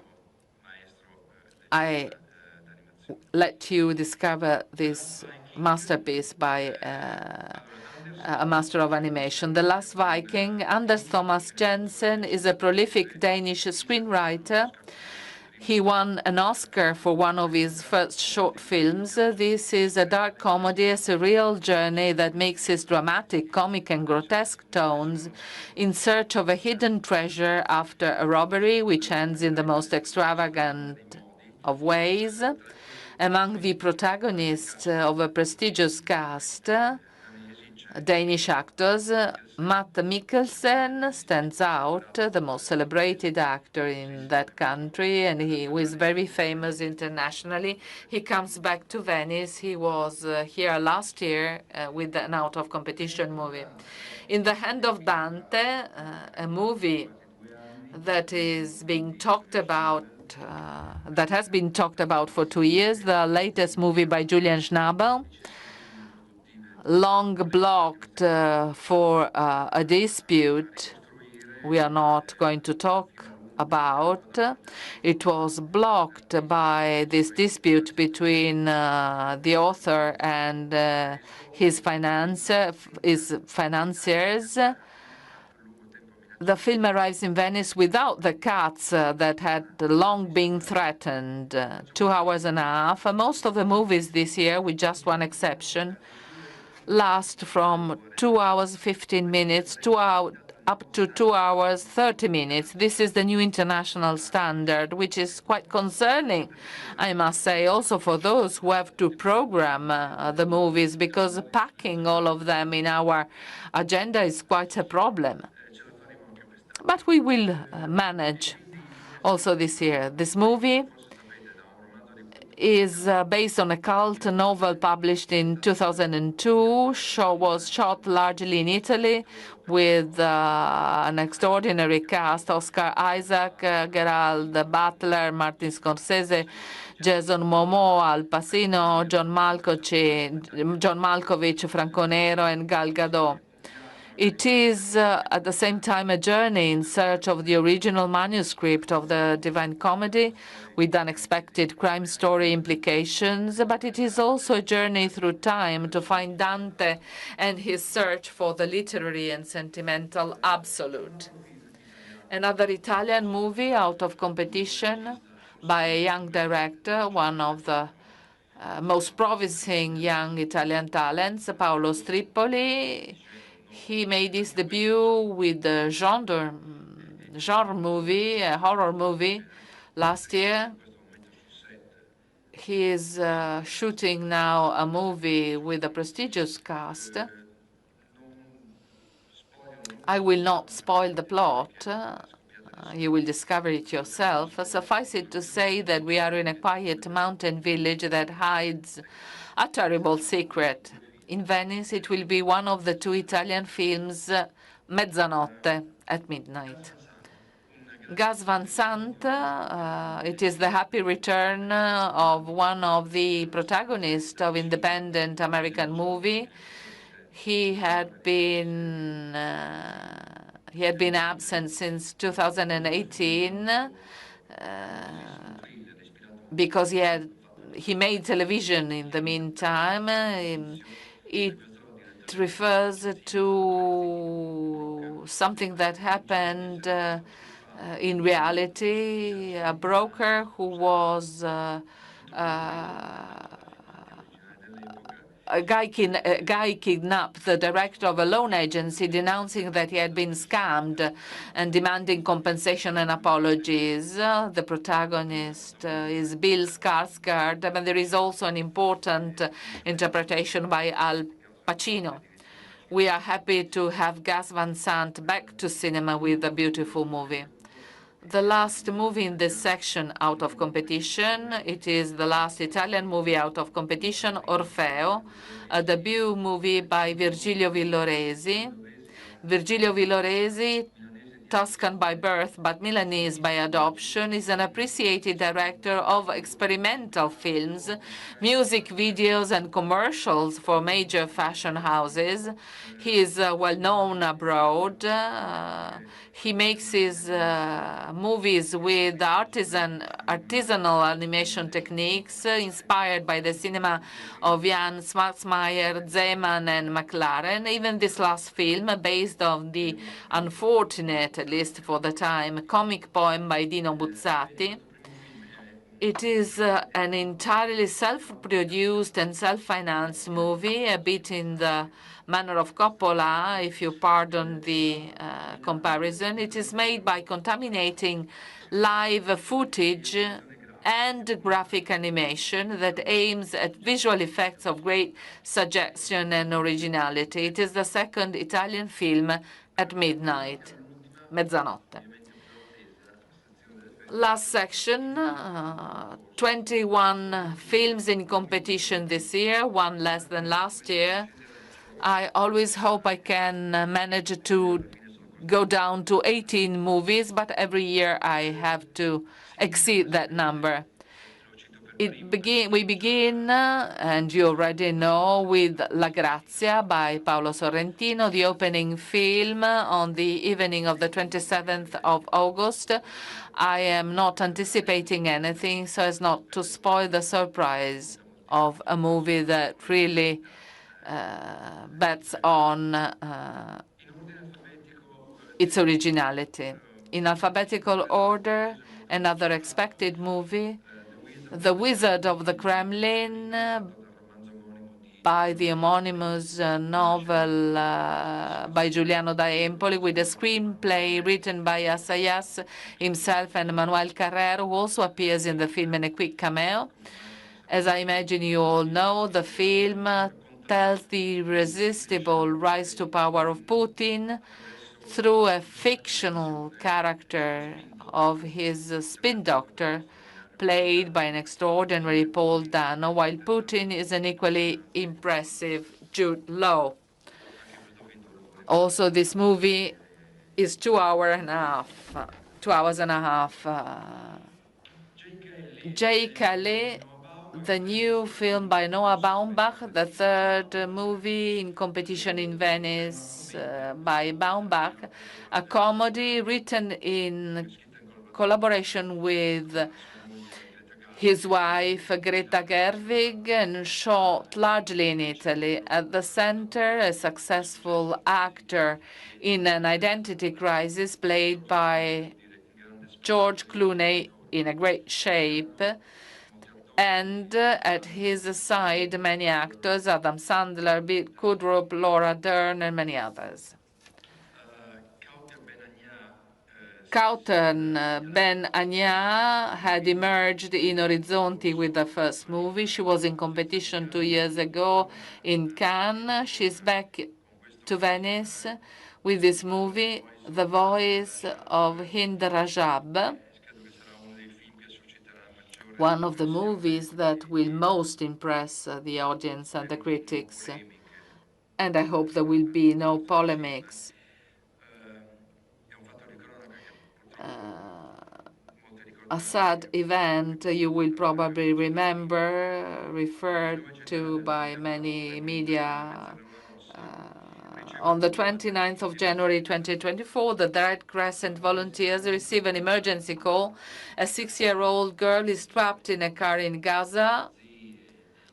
I let you discover this masterpiece by a master of animation. The Last Viking. Anders Thomas Jensen is a prolific Danish screenwriter. He won an Oscar for one of his first short films. This is a dark comedy, a surreal journey that mixes dramatic, comic, and grotesque tones in search of a hidden treasure after a robbery which ends in the most extravagant of ways. Among the protagonists of a prestigious cast, Danish actors, Matt Mikkelsen stands out, the most celebrated actor in that country, and he was very famous internationally. He comes back to Venice. He was here last year with an out-of-competition movie. In the Hand of Dante, a movie that is being talked about, that has been talked about for 2 years, the latest movie by Julian Schnabel, long blocked for a dispute we are not going to talk about. It was blocked by this dispute between the author and his financiers. The film arrives in Venice without the cuts that had long been threatened, 2 hours and a half. Most of the movies this year, with just one exception, last from 2 hours 15 minutes up to 2 hours 30 minutes. This is the new international standard, which is quite concerning, I must say, also for those who have to program the movies, because packing all of them in our agenda is quite a problem. But we will manage also this year. This movie is based on a cult novel published in 2002. Was shot largely in Italy with an extraordinary cast: Oscar Isaac, Gerald Butler, Martin Scorsese, Jason Momoa, Al Pacino, John Malkovich, Franco Nero, and Gal Gadot. It is at the same time a journey in search of the original manuscript of the Divine Comedy with unexpected crime story implications, but it is also a journey through time to find Dante and his search for the literary and sentimental absolute. Another Italian movie out of competition by a young director, one of the most promising young Italian talents, Paolo Stripoli. He made his debut with a genre movie, a horror movie, last year. He is shooting now a movie with a prestigious cast. I will not spoil the plot. You will discover it yourself. Suffice it to say that we are in a quiet mountain village that hides a terrible secret. In Venice, it will be one of the 2 Italian films, Mezzanotte, at midnight. Gus Van Sant, it is the happy return of one of the protagonists of independent American movie. He had been absent since 2018 because he made television in the meantime. It refers to something that happened in reality. A broker who was a guy kidnapped the director of a loan agency, denouncing that he had been scammed and demanding compensation and apologies. The protagonist is Bill Skarsgård, but there is also an important interpretation by Al Pacino. We are happy to have Gus Van Sant back to cinema with a beautiful movie. The last movie in this section out of competition, it is the last Italian movie out of competition, Orfeo, a debut movie by Virgilio Villoresi. Virgilio Villoresi, Tuscan by birth but Milanese by adoption, is an appreciated director of experimental films, music videos, and commercials for major fashion houses. He is well known abroad. He makes his movies with artisanal animation techniques inspired by the cinema of Jan Swartzmeyer, Zeman, and McLaren. Even this last film, based on the unfortunate, at least for the time, comic poem by Dino Buzzati, It is an entirely self-produced and self-financed movie, a bit in the manner of Coppola, if you pardon the comparison. It is made by contaminating live footage and graphic animation that aims at visual effects of great suggestion and originality. It is the second Italian film at midnight, mezzanotte. Last section, 21 films in competition this year, one less than last year. I always hope I can manage to go down to 18 movies, but every year I have to exceed that number. We begin, and you already know, with La Grazia by Paolo Sorrentino, the opening film on the evening of the 27th of August. I am not anticipating anything so as not to spoil the surprise of a movie that really bets on its originality. In alphabetical order, another expected movie, The Wizard of the Kremlin, by the homonymous novel by Giuliano da Empoli, with a screenplay written by Assayas himself and Manuel Carrero, who also appears in the film in a quick cameo. As I imagine you all know, the film tells the irresistible rise to power of Putin through a fictional character of his spin doctor, played by an extraordinary Paul Dano, while Putin is an equally impressive Jude Law. Also, this movie is 2 hours and a half. J. Calais, the new film by Noah Baumbach, the third movie in competition in Venice by Baumbach, a comedy written in collaboration with his wife, Greta Gerwig, and shot largely in Italy. At the center, a successful actor in an identity crisis played by George Clooney in a great shape, and at his side, many actors, Adam Sandler, Bill Kudrup, Laura Dern, and many others. Kauter Ben Anya had emerged in Orizzonti with the first movie. She was in competition 2 years ago in Cannes. She's back to Venice with this movie, The Voice of Hind Rajab, one of the movies that will most impress the audience and the critics. And I hope there will be no polemics. A sad event you will probably remember, referred to by many media. On the 29th of January 2024, the Red Crescent volunteers receive an emergency call. A 6-year-old girl is trapped in a car in Gaza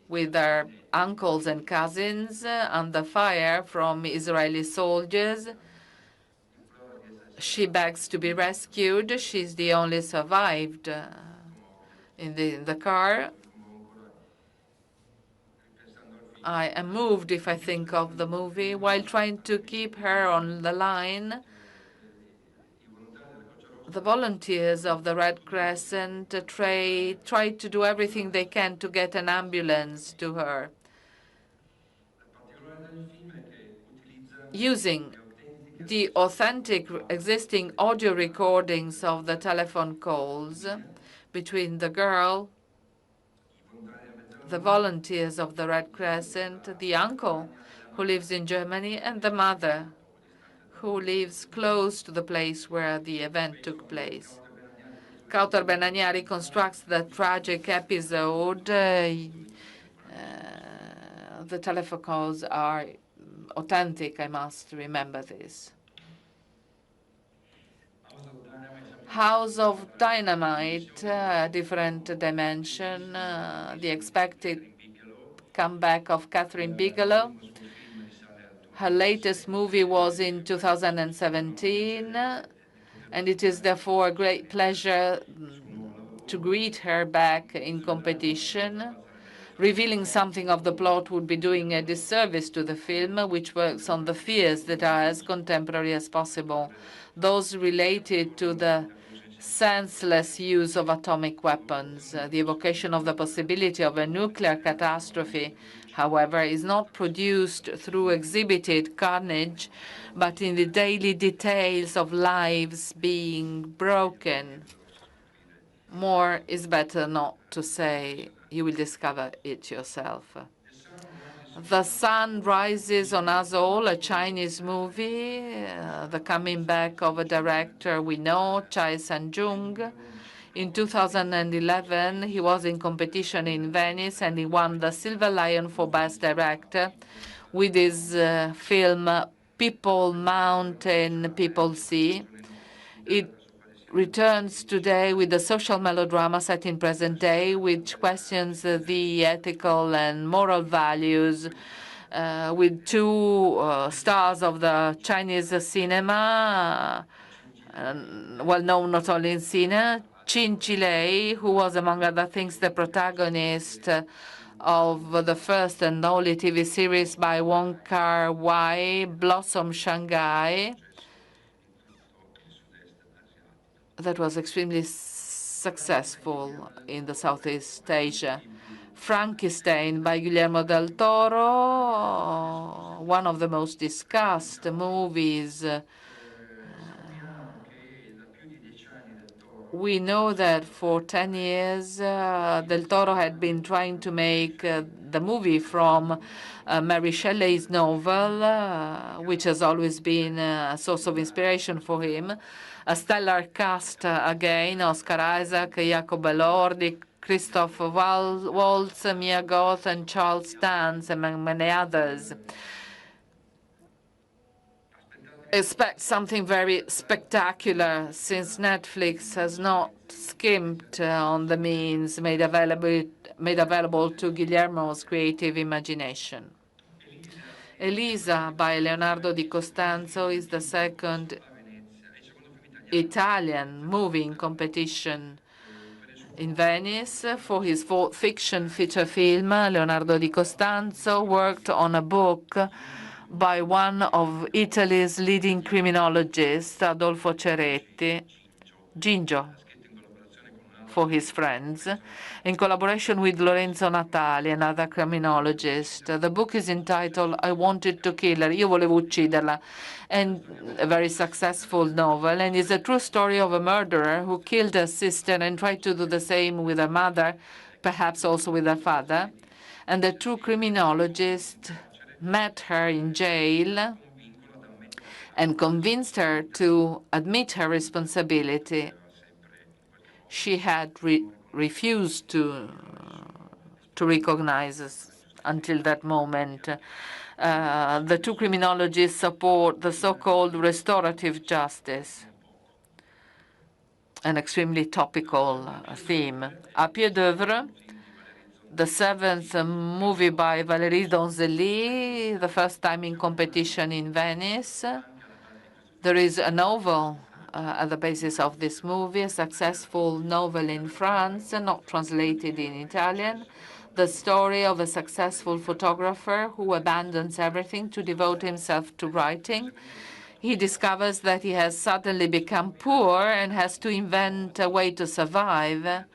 with her uncles and cousins under fire from Israeli soldiers. She begs to be rescued. She's the only survived in the car. I am moved if I think of the movie. While trying to keep her on the line, the volunteers of the Red Crescent try to do everything they can to get an ambulance to her, using the authentic existing audio recordings of the telephone calls between the girl, the volunteers of the Red Crescent, the uncle who lives in Germany, and the mother who lives close to the place where the event took place. Kauter Benania reconstructs the tragic episode. The telephone calls are authentic, I must remember this. House of Dynamite, a different dimension, the expected comeback of Catherine Bigelow. Her latest movie was in 2017, and it is therefore a great pleasure to greet her back in competition. Revealing something of the plot would be doing a disservice to the film, which works on the fears that are as contemporary as possible, those related to the senseless use of atomic weapons. The evocation of the possibility of a nuclear catastrophe, however, is not produced through exhibited carnage, but in the daily details of lives being broken. More is better not to say. You will discover it yourself. The Sun Rises on Us All, a Chinese movie, the coming back of a director we know, Chai San-jung. In 2011, he was in competition in Venice, and he won the Silver Lion for Best Director with his film People Mountain, People Sea. It returns today with a social melodrama set in present day, which questions the ethical and moral values with two stars of the Chinese cinema, well known not only in cinema, Chin Chilei, who was, among other things, the protagonist of the first and only TV series by Wong Kar-wai, Blossom Shanghai, that was extremely successful in the Southeast Asia. Frankenstein by Guillermo del Toro, one of the most discussed movies. We know that for 10 years, Del Toro had been trying to make the movie from Mary Shelley's novel, which has always been a source of inspiration for him. A stellar cast again: Oscar Isaac, Jacob Elordi, Christoph Waltz, Mia Goth, and Charles Dance, among many others. Expect something very spectacular, since Netflix has not skimped on the means made available to Guillermo's creative imagination. Elisa by Leonardo di Costanzo is the second Italian movie in competition in Venice. For his fourth fiction feature film, Leonardo di Costanzo worked on a book by one of Italy's leading criminologists, Adolfo Ceretti, Gingio, for his friends, in collaboration with Lorenzo Natali, another criminologist. The book is entitled I Wanted to Kill Her, Io volevo ucciderla, and a very successful novel, and is a true story of a murderer who killed her sister and tried to do the same with her mother, perhaps also with her father. And the true criminologist met her in jail and convinced her to admit her responsibility. She had refused to recognize us until that moment. The two criminologists support the so-called restorative justice, an extremely topical theme. A pied d'oeuvre, the seventh movie by Valérie Donzelli, the first time in competition in Venice. There is a novel at the basis of this movie, a successful novel in France, not translated in Italian, the story of a successful photographer who abandons everything to devote himself to writing. He discovers that he has suddenly become poor and has to invent a way to survive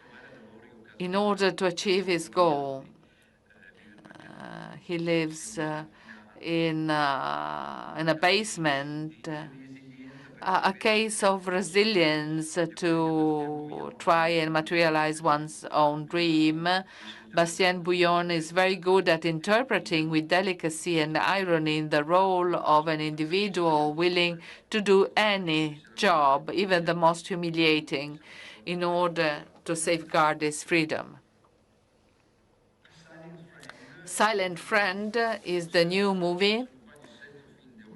in order to achieve his goal. He lives in a basement, a case of resilience to try and materialize one's own dream. Bastien Bouillon is very good at interpreting with delicacy and irony the role of an individual willing to do any job, even the most humiliating, in order to safeguard his freedom. Silent Friend is the new movie,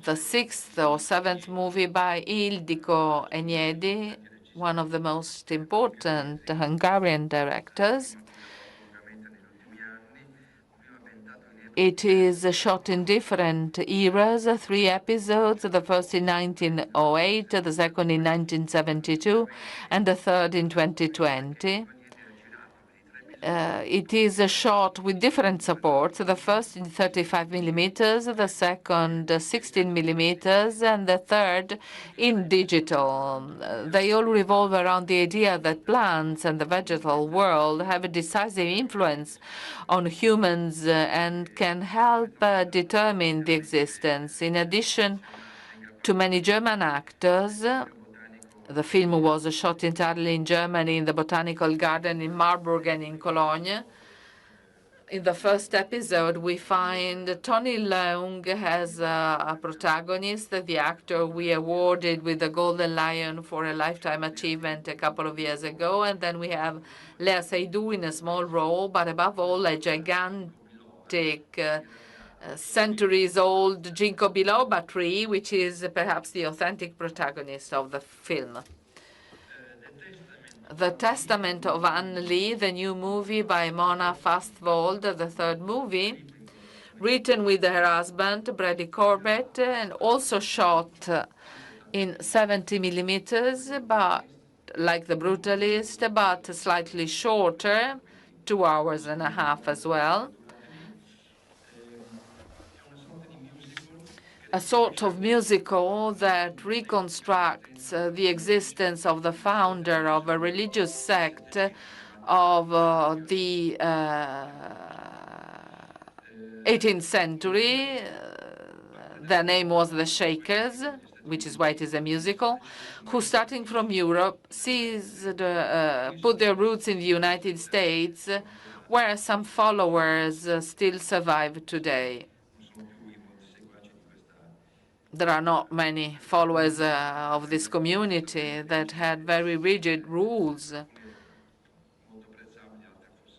the sixth or seventh movie by Ildiko Enyedi, one of the most important Hungarian directors. It is shot in different eras, 3 episodes, the first in 1908, the second in 1972, and the third in 2020. It is a shot with different supports. The first in 35 millimeters, the second 16 millimeters, and the third in digital. They all revolve around the idea that plants and the vegetal world have a decisive influence on humans and can help determine the existence. In addition to many German actors, the film was shot entirely in Germany, in the Botanical Garden in Marburg and in Cologne. In the first episode, we find Tony Leung as a protagonist, the actor we awarded with the Golden Lion for a Lifetime Achievement a couple of years ago. And then we have Lea Seydoux in a small role, but above all, a gigantic centuries-old ginkgo biloba tree, which is perhaps the authentic protagonist of the film. The Testament of Anne Lee, the new movie by Mona Fastvold, the third movie, written with her husband, Brady Corbett, and also shot in 70 millimeters, but like The Brutalist, but slightly shorter, 2 hours and a half as well. A sort of musical that reconstructs the existence of the founder of a religious sect of the 18th century. Their name was the Shakers, which is why it is a musical, who, starting from Europe, put their roots in the United States, where some followers still survive today. There are not many followers of this community that had very rigid rules,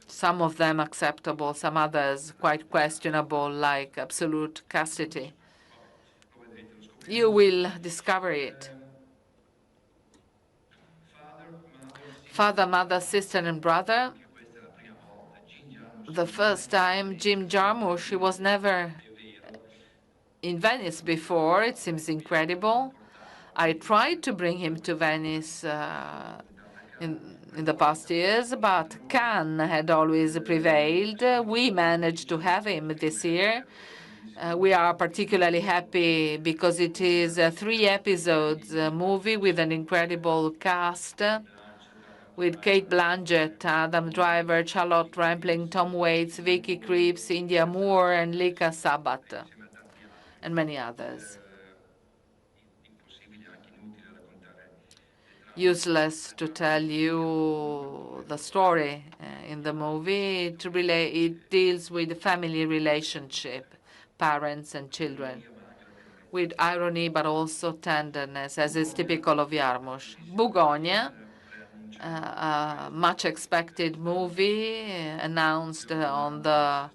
some of them acceptable, some others quite questionable, like absolute castity. You will discover it. Father, mother, sister, and brother. The first time, Jim Jarmusch, he was never in Venice before. It seems incredible. I tried to bring him to Venice in the past years, but Cannes had always prevailed. We managed to have him this year. We are particularly happy because it is a 3 episodes movie with an incredible cast, with Kate Blanchett, Adam Driver, Charlotte Rampling, Tom Waits, Vicky Krieps, India Moore, and Lika Sabat, and many others. Useless to tell you the story in the movie. It deals with the family relationship, parents and children, with irony but also tenderness, as is typical of Jarmusch. Bugonia, a much expected movie announced on the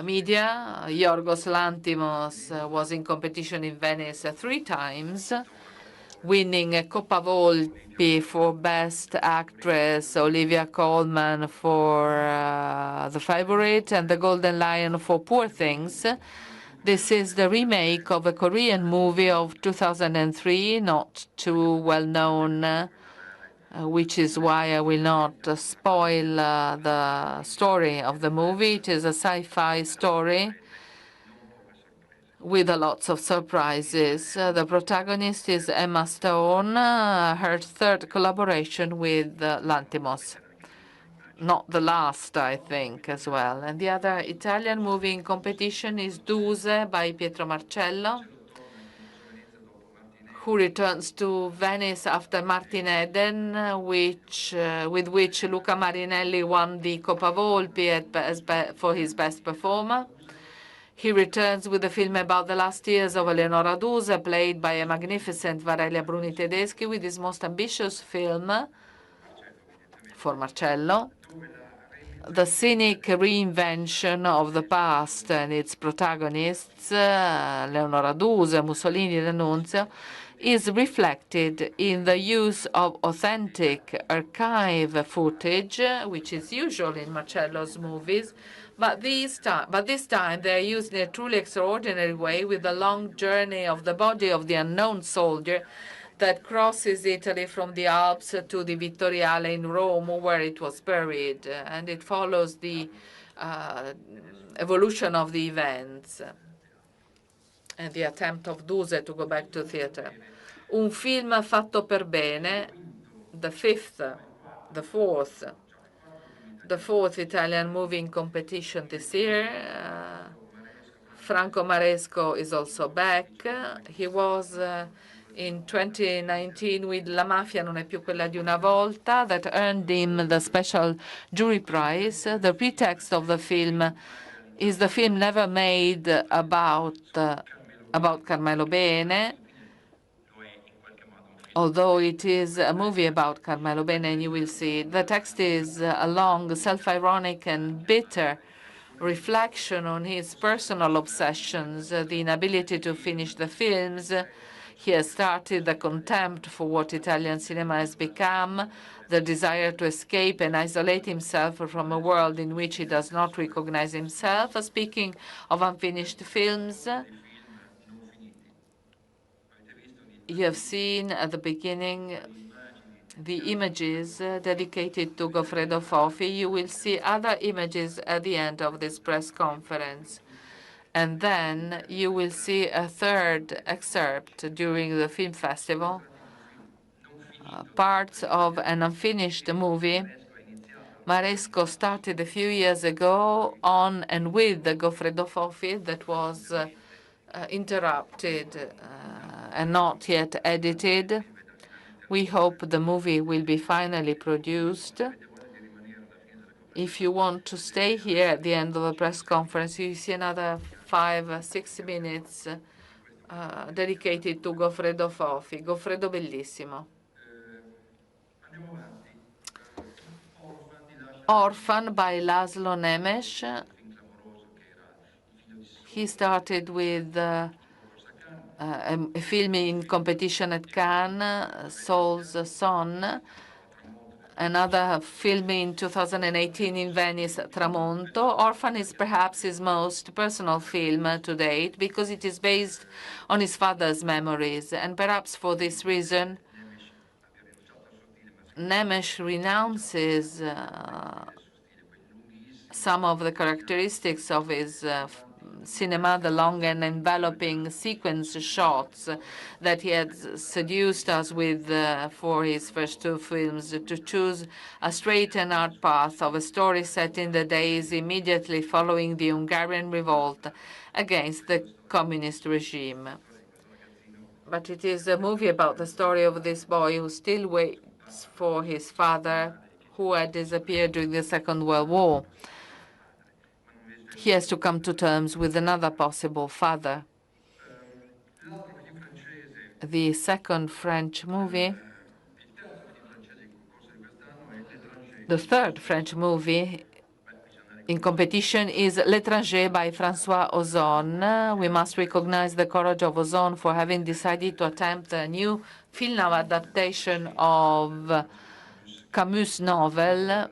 media. Yorgos Lanthimos was in competition in Venice 3 times, winning a Coppa Volpi for Best Actress, Olivia Colman for The Favorite, and the Golden Lion for Poor Things. This is the remake of a Korean movie of 2003, not too well known, which is why I will not spoil the story of the movie. It is a sci-fi story with lots of surprises. The protagonist is Emma Stone, her 3rd collaboration with Lanthimos. Not the last, I think, as well. And the other Italian movie in competition is Duse by Pietro Marcello, who returns to Venice after Martin Eden, with which Luca Marinelli won the Coppa Volpi for his best performer. He returns with a film about the last years of Eleonora Duse, played by a magnificent Varelia Bruni Tedeschi, with his most ambitious film for Marcello, the cynic reinvention of the past and its protagonists, Leonora Duse, Mussolini, D'Annunzio, is reflected in the use of authentic archive footage, which is usual in Marcello's movies, but this time they are used in a truly extraordinary way, with the long journey of the body of the unknown soldier that crosses Italy from the Alps to the Vittoriale in Rome, where it was buried, and it follows the evolution of the events and the attempt of Duse to go back to theater. Un film fatto per bene, the fourth Italian movie in competition this year. Franco Maresco is also back. He was in 2019 with La Mafia non è più quella di una volta, that earned him the special jury prize. The pretext of the film is the film never made about Carmelo Bene, although it is a movie about Carmelo Bene, and you will see. The text is a long, self-ironic and bitter reflection on his personal obsessions, the inability to finish the films. He has started the contempt for what Italian cinema has become, the desire to escape and isolate himself from a world in which he does not recognize himself. Speaking of unfinished films, you have seen at the beginning the images dedicated to Goffredo Fofi. You will see other images at the end of this press conference. And then you will see a third excerpt during the film festival, parts of an unfinished movie. Maresco started a few years ago on and with the Goffredo Fofi that was interrupted and not yet edited. We hope the movie will be finally produced. If you want to stay here at the end of the press conference, you see another 5-6 minutes dedicated to Goffredo Fofi. Goffredo bellissimo. Orphan by Laszlo Nemes. He started with a film in competition at Cannes, Saul's Son. Another film in 2018 in Venice, Tramonto. Orphan is perhaps his most personal film to date because it is based on his father's memories. And perhaps for this reason, Nemes renounces some of the characteristics of his cinema, the long and enveloping sequence shots that he had seduced us with for his first two films, to choose a straight and hard path of a story set in the days immediately following the Hungarian revolt against the communist regime. But it is a movie about the story of this boy who still waits for his father, who had disappeared during the Second World War. He has to come to terms with another possible father. The second French movie, the third French movie in competition is L'Étranger by François Ozon. We must recognize the courage of Ozon for having decided to attempt a new film adaptation of Camus' novel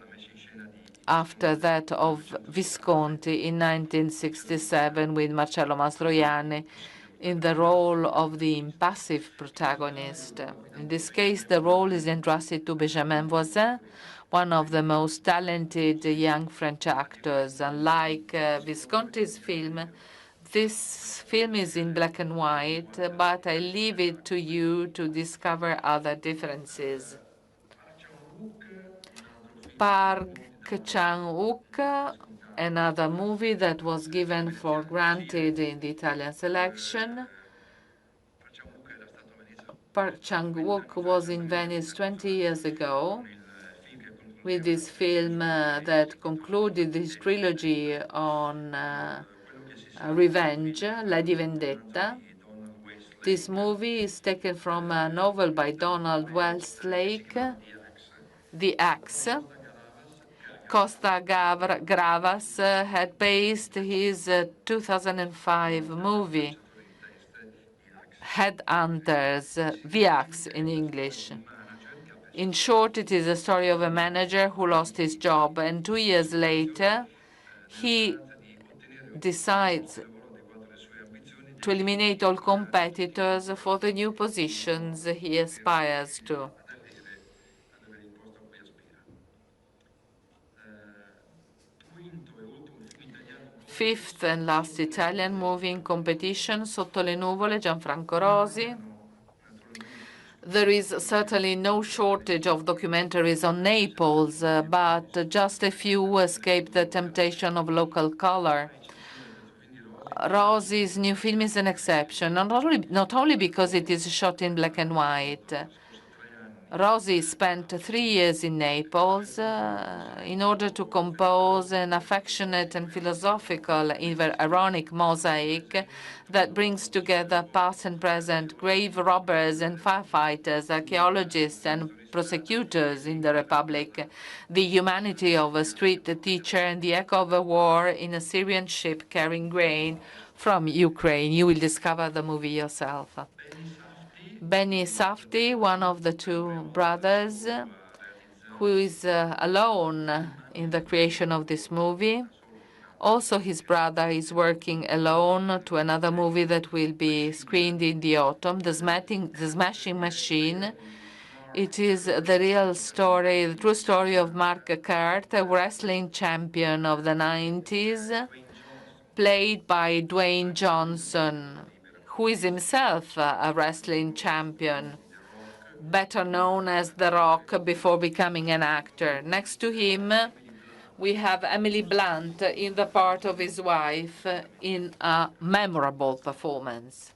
after that of Visconti in 1967 with Marcello Mastroianni in the role of the impassive protagonist. In this case, the role is entrusted to Benjamin Voisin, one of the most talented young French actors. Unlike Visconti's film, this film is in black and white, but I leave it to you to discover other differences. Park Chan-wook, another movie that was given for granted in the Italian selection. Park Chan-wook was in Venice 20 years ago with this film that concluded this trilogy on revenge, La di Vendetta. This movie is taken from a novel by Donald Westlake, The Axe. Costa Gavras had based his 2005 movie, Headhunters, The Axe in English. In short, it is a story of a manager who lost his job, and 2 years later, he decides to eliminate all competitors for the new positions he aspires to. Fifth and last Italian movie in competition, Sotto le nuvole, Gianfranco Rosi. There is certainly no shortage of documentaries on Naples, but just a few escaped the temptation of local color. Rosi's new film is an exception, not only because it is shot in black and white. Rosi spent 3 years in Naples in order to compose an affectionate and philosophical, even ironic mosaic that brings together past and present grave robbers and firefighters, archaeologists and prosecutors in the Republic, the humanity of a street teacher, and the echo of a war in a Syrian ship carrying grain from Ukraine. You will discover the movie yourself. Benny Safdie, one of the two brothers, who is alone in the creation of this movie. Also, his brother is working alone to another movie that will be screened in the autumn, The Smashing Machine. It is the real story, the true story of Mark Kurt, a wrestling champion of the 90s, played by Dwayne Johnson, who is himself a wrestling champion, better known as The Rock before becoming an actor. Next to him, we have Emily Blunt in the part of his wife in a memorable performance.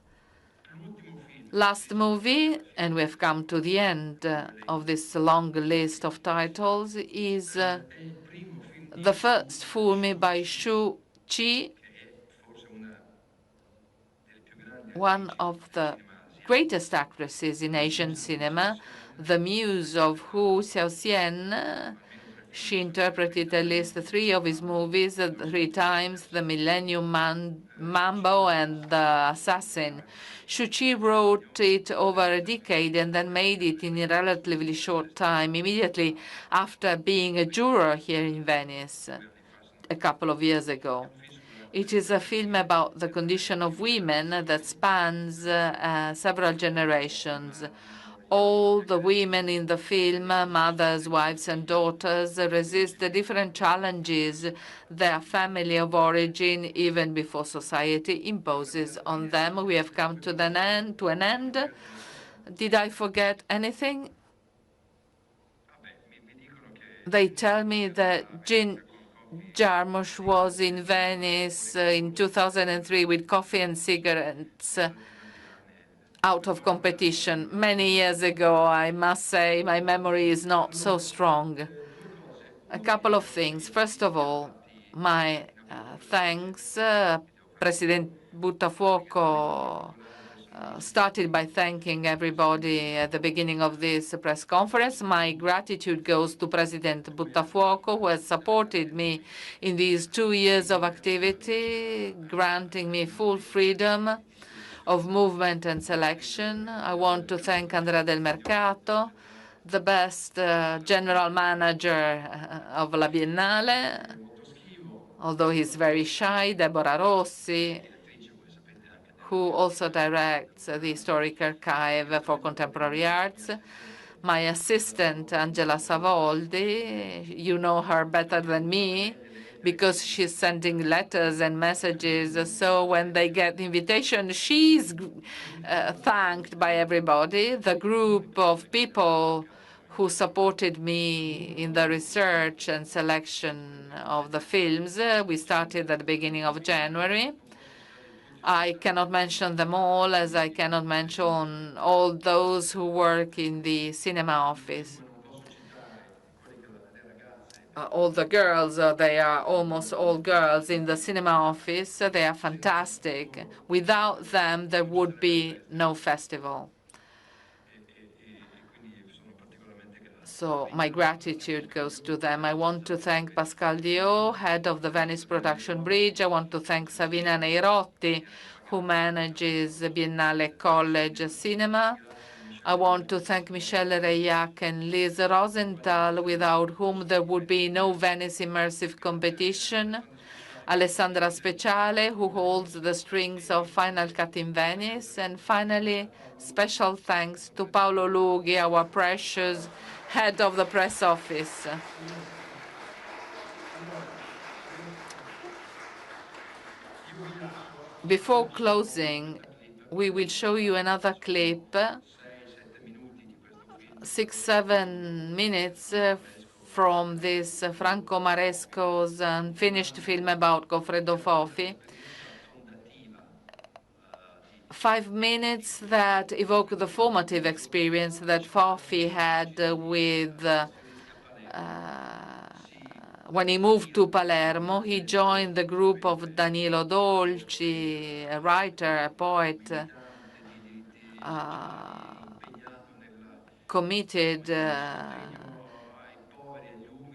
Last movie, and we have come to the end of this long list of titles, is the first film by Shu Qi, one of the greatest actresses in Asian cinema, the muse of Hu Xiaoxian. She interpreted at least 3 of his movies, 3 times, The Millennium Mambo and The Assassin. Shu Qi wrote it over a decade and then made it in a relatively short time, immediately after being a juror here in Venice a couple of years ago. It is a film about the condition of women that spans several generations. All the women in the film, mothers, wives, and daughters, resist the different challenges their family of origin, even before society, imposes on them. We have come to an end. Did I forget anything? They tell me that Jean Jarmusch was in Venice in 2003 with coffee and cigarettes out of competition. Many years ago, I must say, my memory is not so strong. A couple of things. First of all, my thanks. President Buttafuoco started by thanking everybody at the beginning of this press conference. My gratitude goes to President Buttafuoco, who has supported me in these 2 years of activity, granting me full freedom of movement and selection. I want to thank Andrea Del Mercato, the best general manager of La Biennale, although he's very shy, Deborah Rossi, who also directs the Historic Archive for Contemporary Arts, my assistant, Angela Savoldi. You know her better than me because she's sending letters and messages. So when they get the invitation, she's thanked by everybody. The group of people who supported me in the research and selection of the films, we started at the beginning of January. I cannot mention them all, as I cannot mention all those who work in the cinema office. All the girls, they are almost all girls in the cinema office. They are fantastic. Without them, there would be no festival. So my gratitude goes to them. I want to thank Pascal Dio, head of the Venice Production Bridge. I want to thank Savina Neirotti, who manages the Biennale College Cinema. I want to thank Michelle Reillac and Liz Rosenthal, without whom there would be no Venice Immersive competition. Alessandra Speciale, who holds the strings of Final Cut in Venice, and finally, special thanks to Paolo Lughi, our precious head of the press office. Before closing, we will show you another clip, 6-7 minutes from this Franco Maresco's unfinished film about Goffredo Fofi. 5 minutes that evoke the formative experience that Fofi had with when he moved to Palermo. He joined the group of Danilo Dolci, a writer, a poet, committed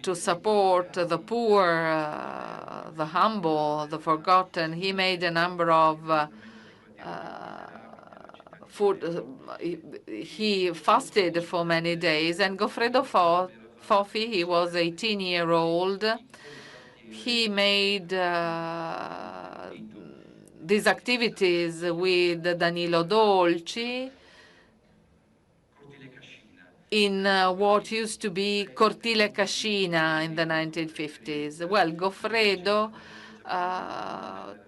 to support the poor, the humble, the forgotten. He made a number of food. He fasted for many days. And Goffredo Fofi, he was 18-year-old. He made these activities with Danilo Dolci in what used to be Cortile Cascina in the 1950s. Well, Goffredo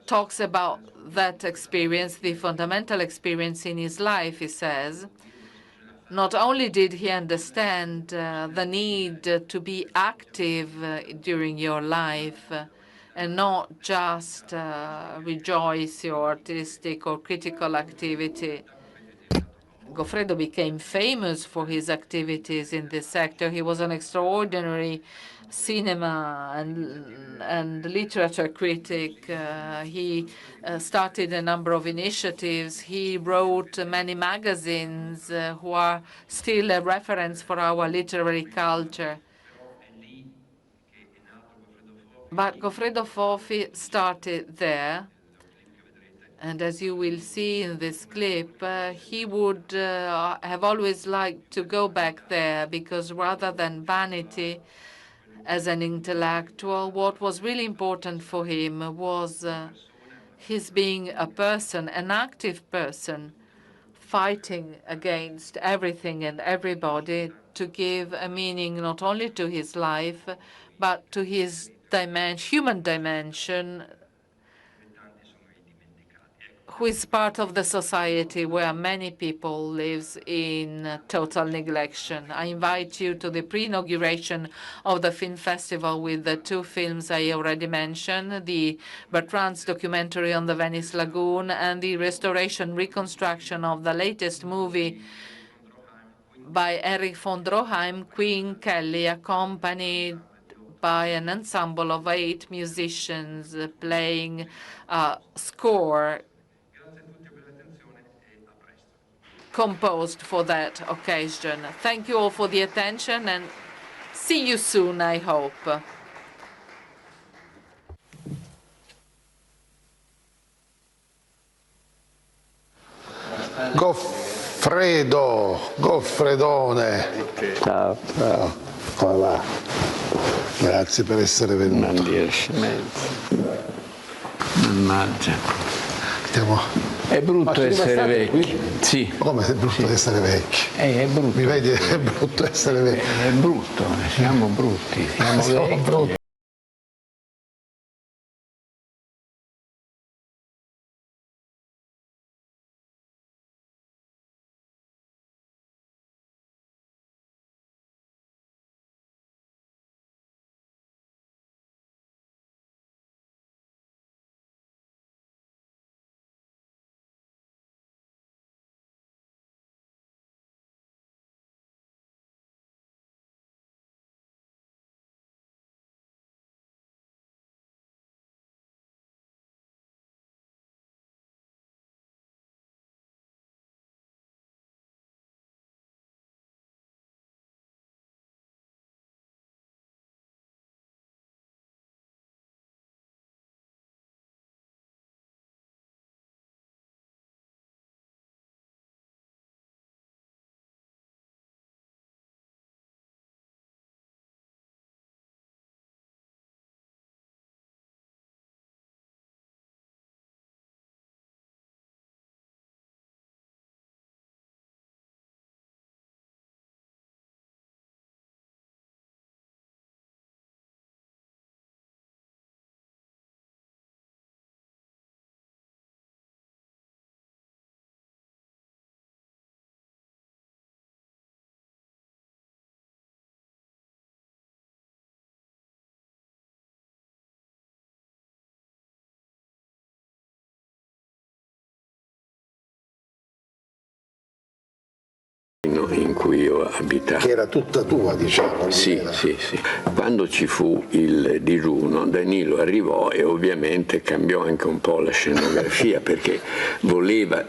talks about that experience, the fundamental experience in his life, he says. Not only did he understand the need to be active during your life and not just rejoice your artistic or critical activity. Goffredo became famous for his activities in this sector. He was an extraordinary cinema and literature critic. He started a number of initiatives. He wrote many magazines who are still a reference for our literary culture. But Goffredo Fofi started there. And as you will see in this clip, he would have always liked to go back there because rather than vanity as an intellectual, what was really important for him was his being a person, an active person, fighting against everything and everybody to give a meaning not only to his life, but to his human dimension, who is part of the society where many people live in total neglection. I invite you to the pre-inauguration of the film festival with the 2 films I already mentioned, the Bertrand's documentary on the Venice Lagoon and the restoration reconstruction of the latest movie by Erich von Stroheim, Queen Kelly, accompanied by an ensemble of 8 musicians playing score composed for that occasion. Thank you all for the attention and see you soon, I hope. Goffredone. Ciao. Ciao. Come va? Grazie per essere venuto. Non dire scemenze. Mannaggia. Stiamo... È brutto essere vecchi. Sì. Come è brutto essere vecchi? È brutto. Mi vedi, è brutto essere vecchi. È brutto, siamo brutti, siamo vecchi. Brutti. vicino in cui io abitavo. Che era tutta tua, diciamo. Sì, sì, sì. Quando ci fu il digiuno, Danilo arrivò e ovviamente cambiò anche un po' la scenografia perché voleva,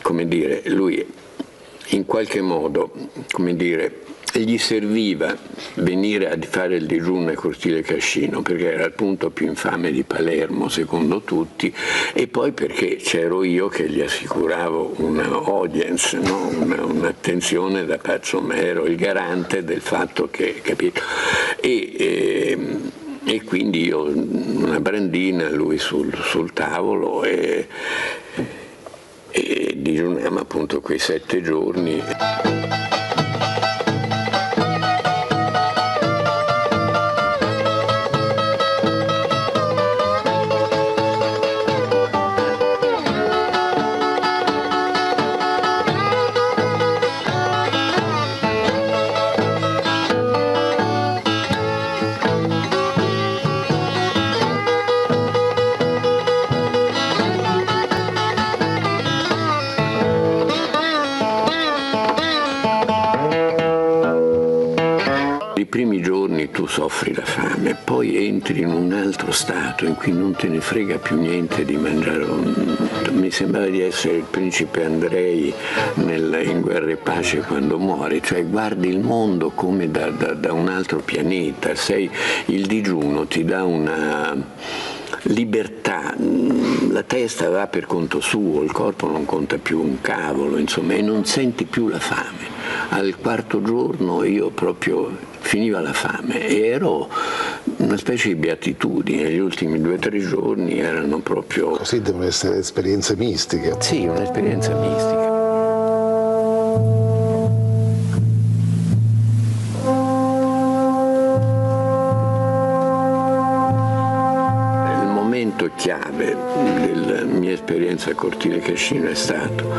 come dire, lui in qualche modo, come dire, gli serviva venire a fare il digiuno al Cortile Cascino perché era il punto più infame di Palermo secondo tutti, e poi perché c'ero io che gli assicuravo una audience, no? Un'attenzione da parte, insomma ero il garante del fatto che, capito? E quindi io una brandina, lui sul tavolo e digiuniamo appunto quei 7 giorni. I primi giorni tu soffri la fame, poi entri in un altro stato in cui non te ne frega più niente di mangiare. Mi sembrava di essere il principe Andrei in Guerra e Pace quando muore, cioè guardi il mondo come da un altro pianeta. Il digiuno ti dà una libertà, la testa va per conto suo, il corpo non conta più un cavolo, insomma, e non senti più la fame. Al 4º giorno io proprio finiva la fame e ero una specie di beatitudine, gli ultimi 2 o 3 giorni erano proprio... Così devono essere esperienze mistiche. Sì, un'esperienza mistica. Chiave della mia esperienza al Cortile Cascino è stato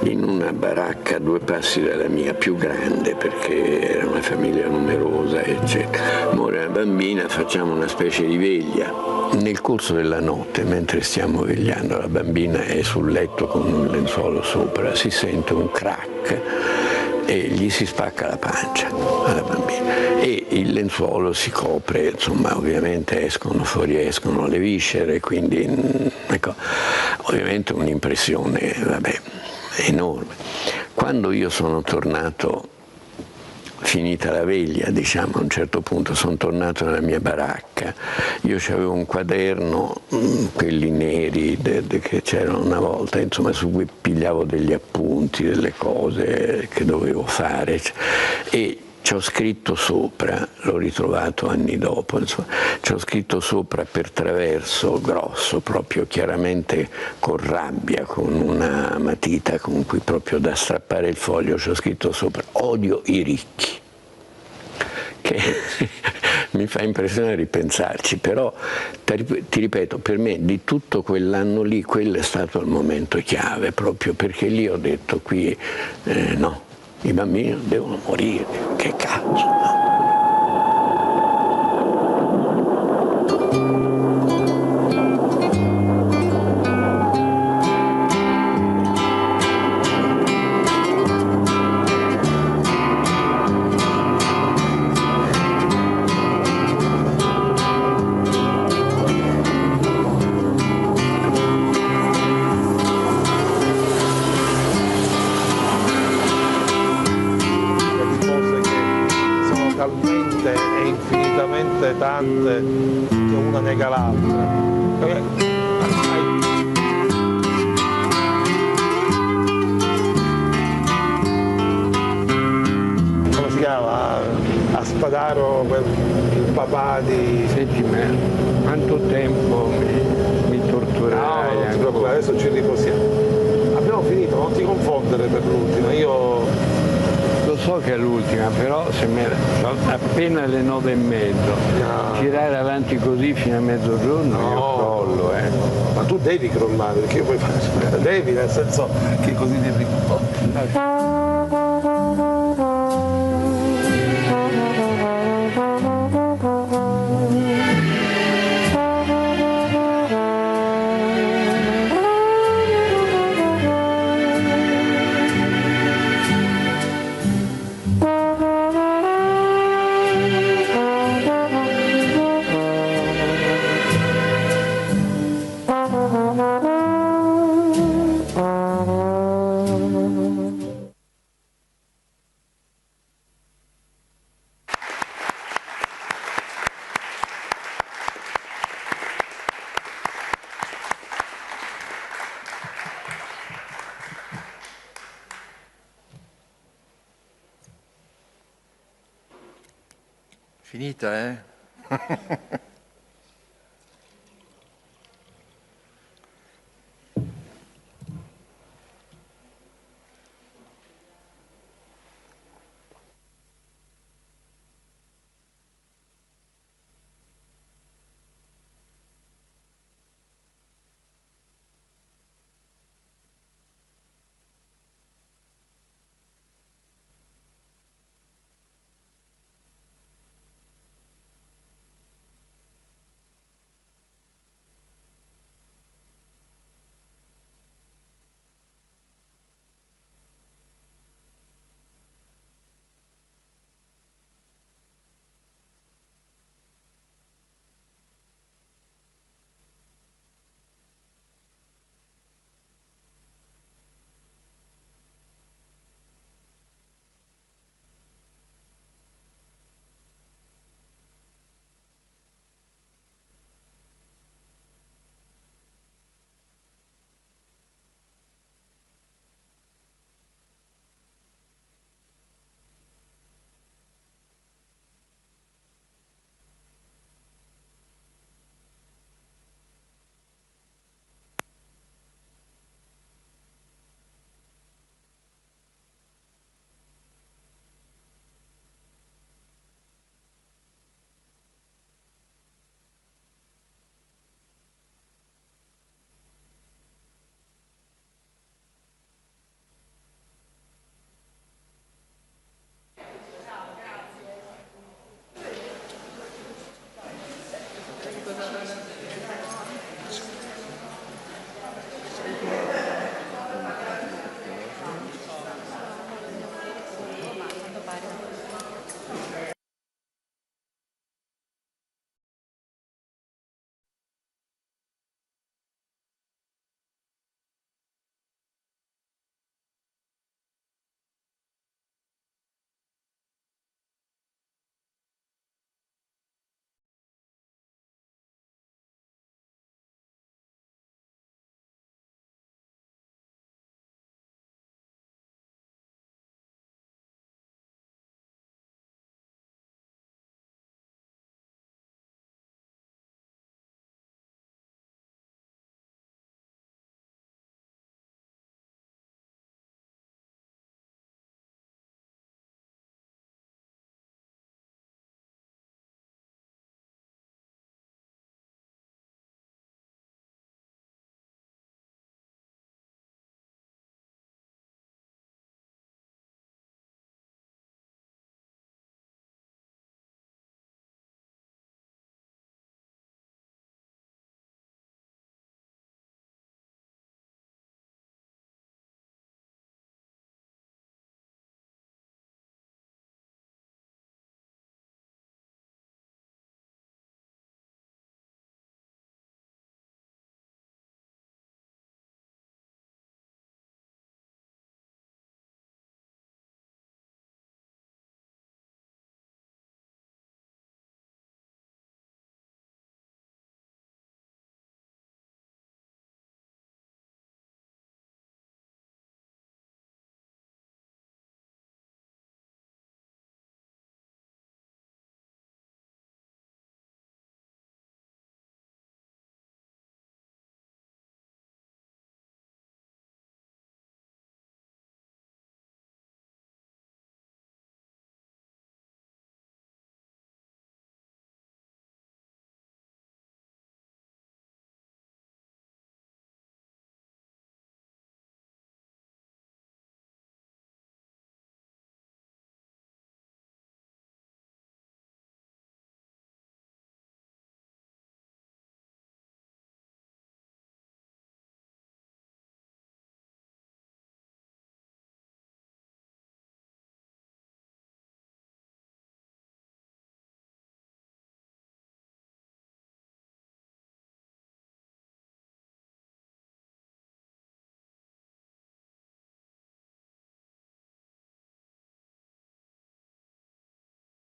in una baracca a 2 passi dalla mia, più grande perché era una famiglia numerosa eccetera. Muore una bambina, facciamo una specie di veglia. Nel corso della notte, mentre stiamo vegliando, la bambina è sul letto con un lenzuolo sopra, si sente un crack e gli si spacca la pancia alla bambina e il lenzuolo si copre, insomma ovviamente fuoriescono le viscere, quindi ecco, ovviamente un'impressione enorme. Quando io sono tornato, finita la veglia, diciamo, a un certo punto sono tornato nella mia baracca, io avevo un quaderno, quelli neri che c'erano una volta, insomma, su cui pigliavo degli appunti, delle cose che dovevo fare e ci ho scritto sopra, l'ho ritrovato anni dopo, insomma, ci ho scritto sopra per traverso grosso, proprio chiaramente con rabbia, con una matita con cui proprio da strappare il foglio, ci ho scritto sopra: odio i ricchi. Che mi fa impressione ripensarci, però ti ripeto, per me di tutto quell'anno lì, quello è stato il momento chiave, proprio perché lì ho detto qui no, i bambini devono morire, che cazzo, no? Tante che una nega l'altra. Come si chiama? A Spadaro, il papà di... Senti, ma quanto tempo mi torturerai? No, non ti preoccupare, adesso ci riposiamo. Abbiamo finito, non ti confondere per l'ultima. Io lo so che è l'ultima, però se appena le 9:30, no. Girare avanti così fino a mezzogiorno, no. Io crollo, Ma tu devi crollare, perché io poi devi, nel senso che così devi... Finita, eh?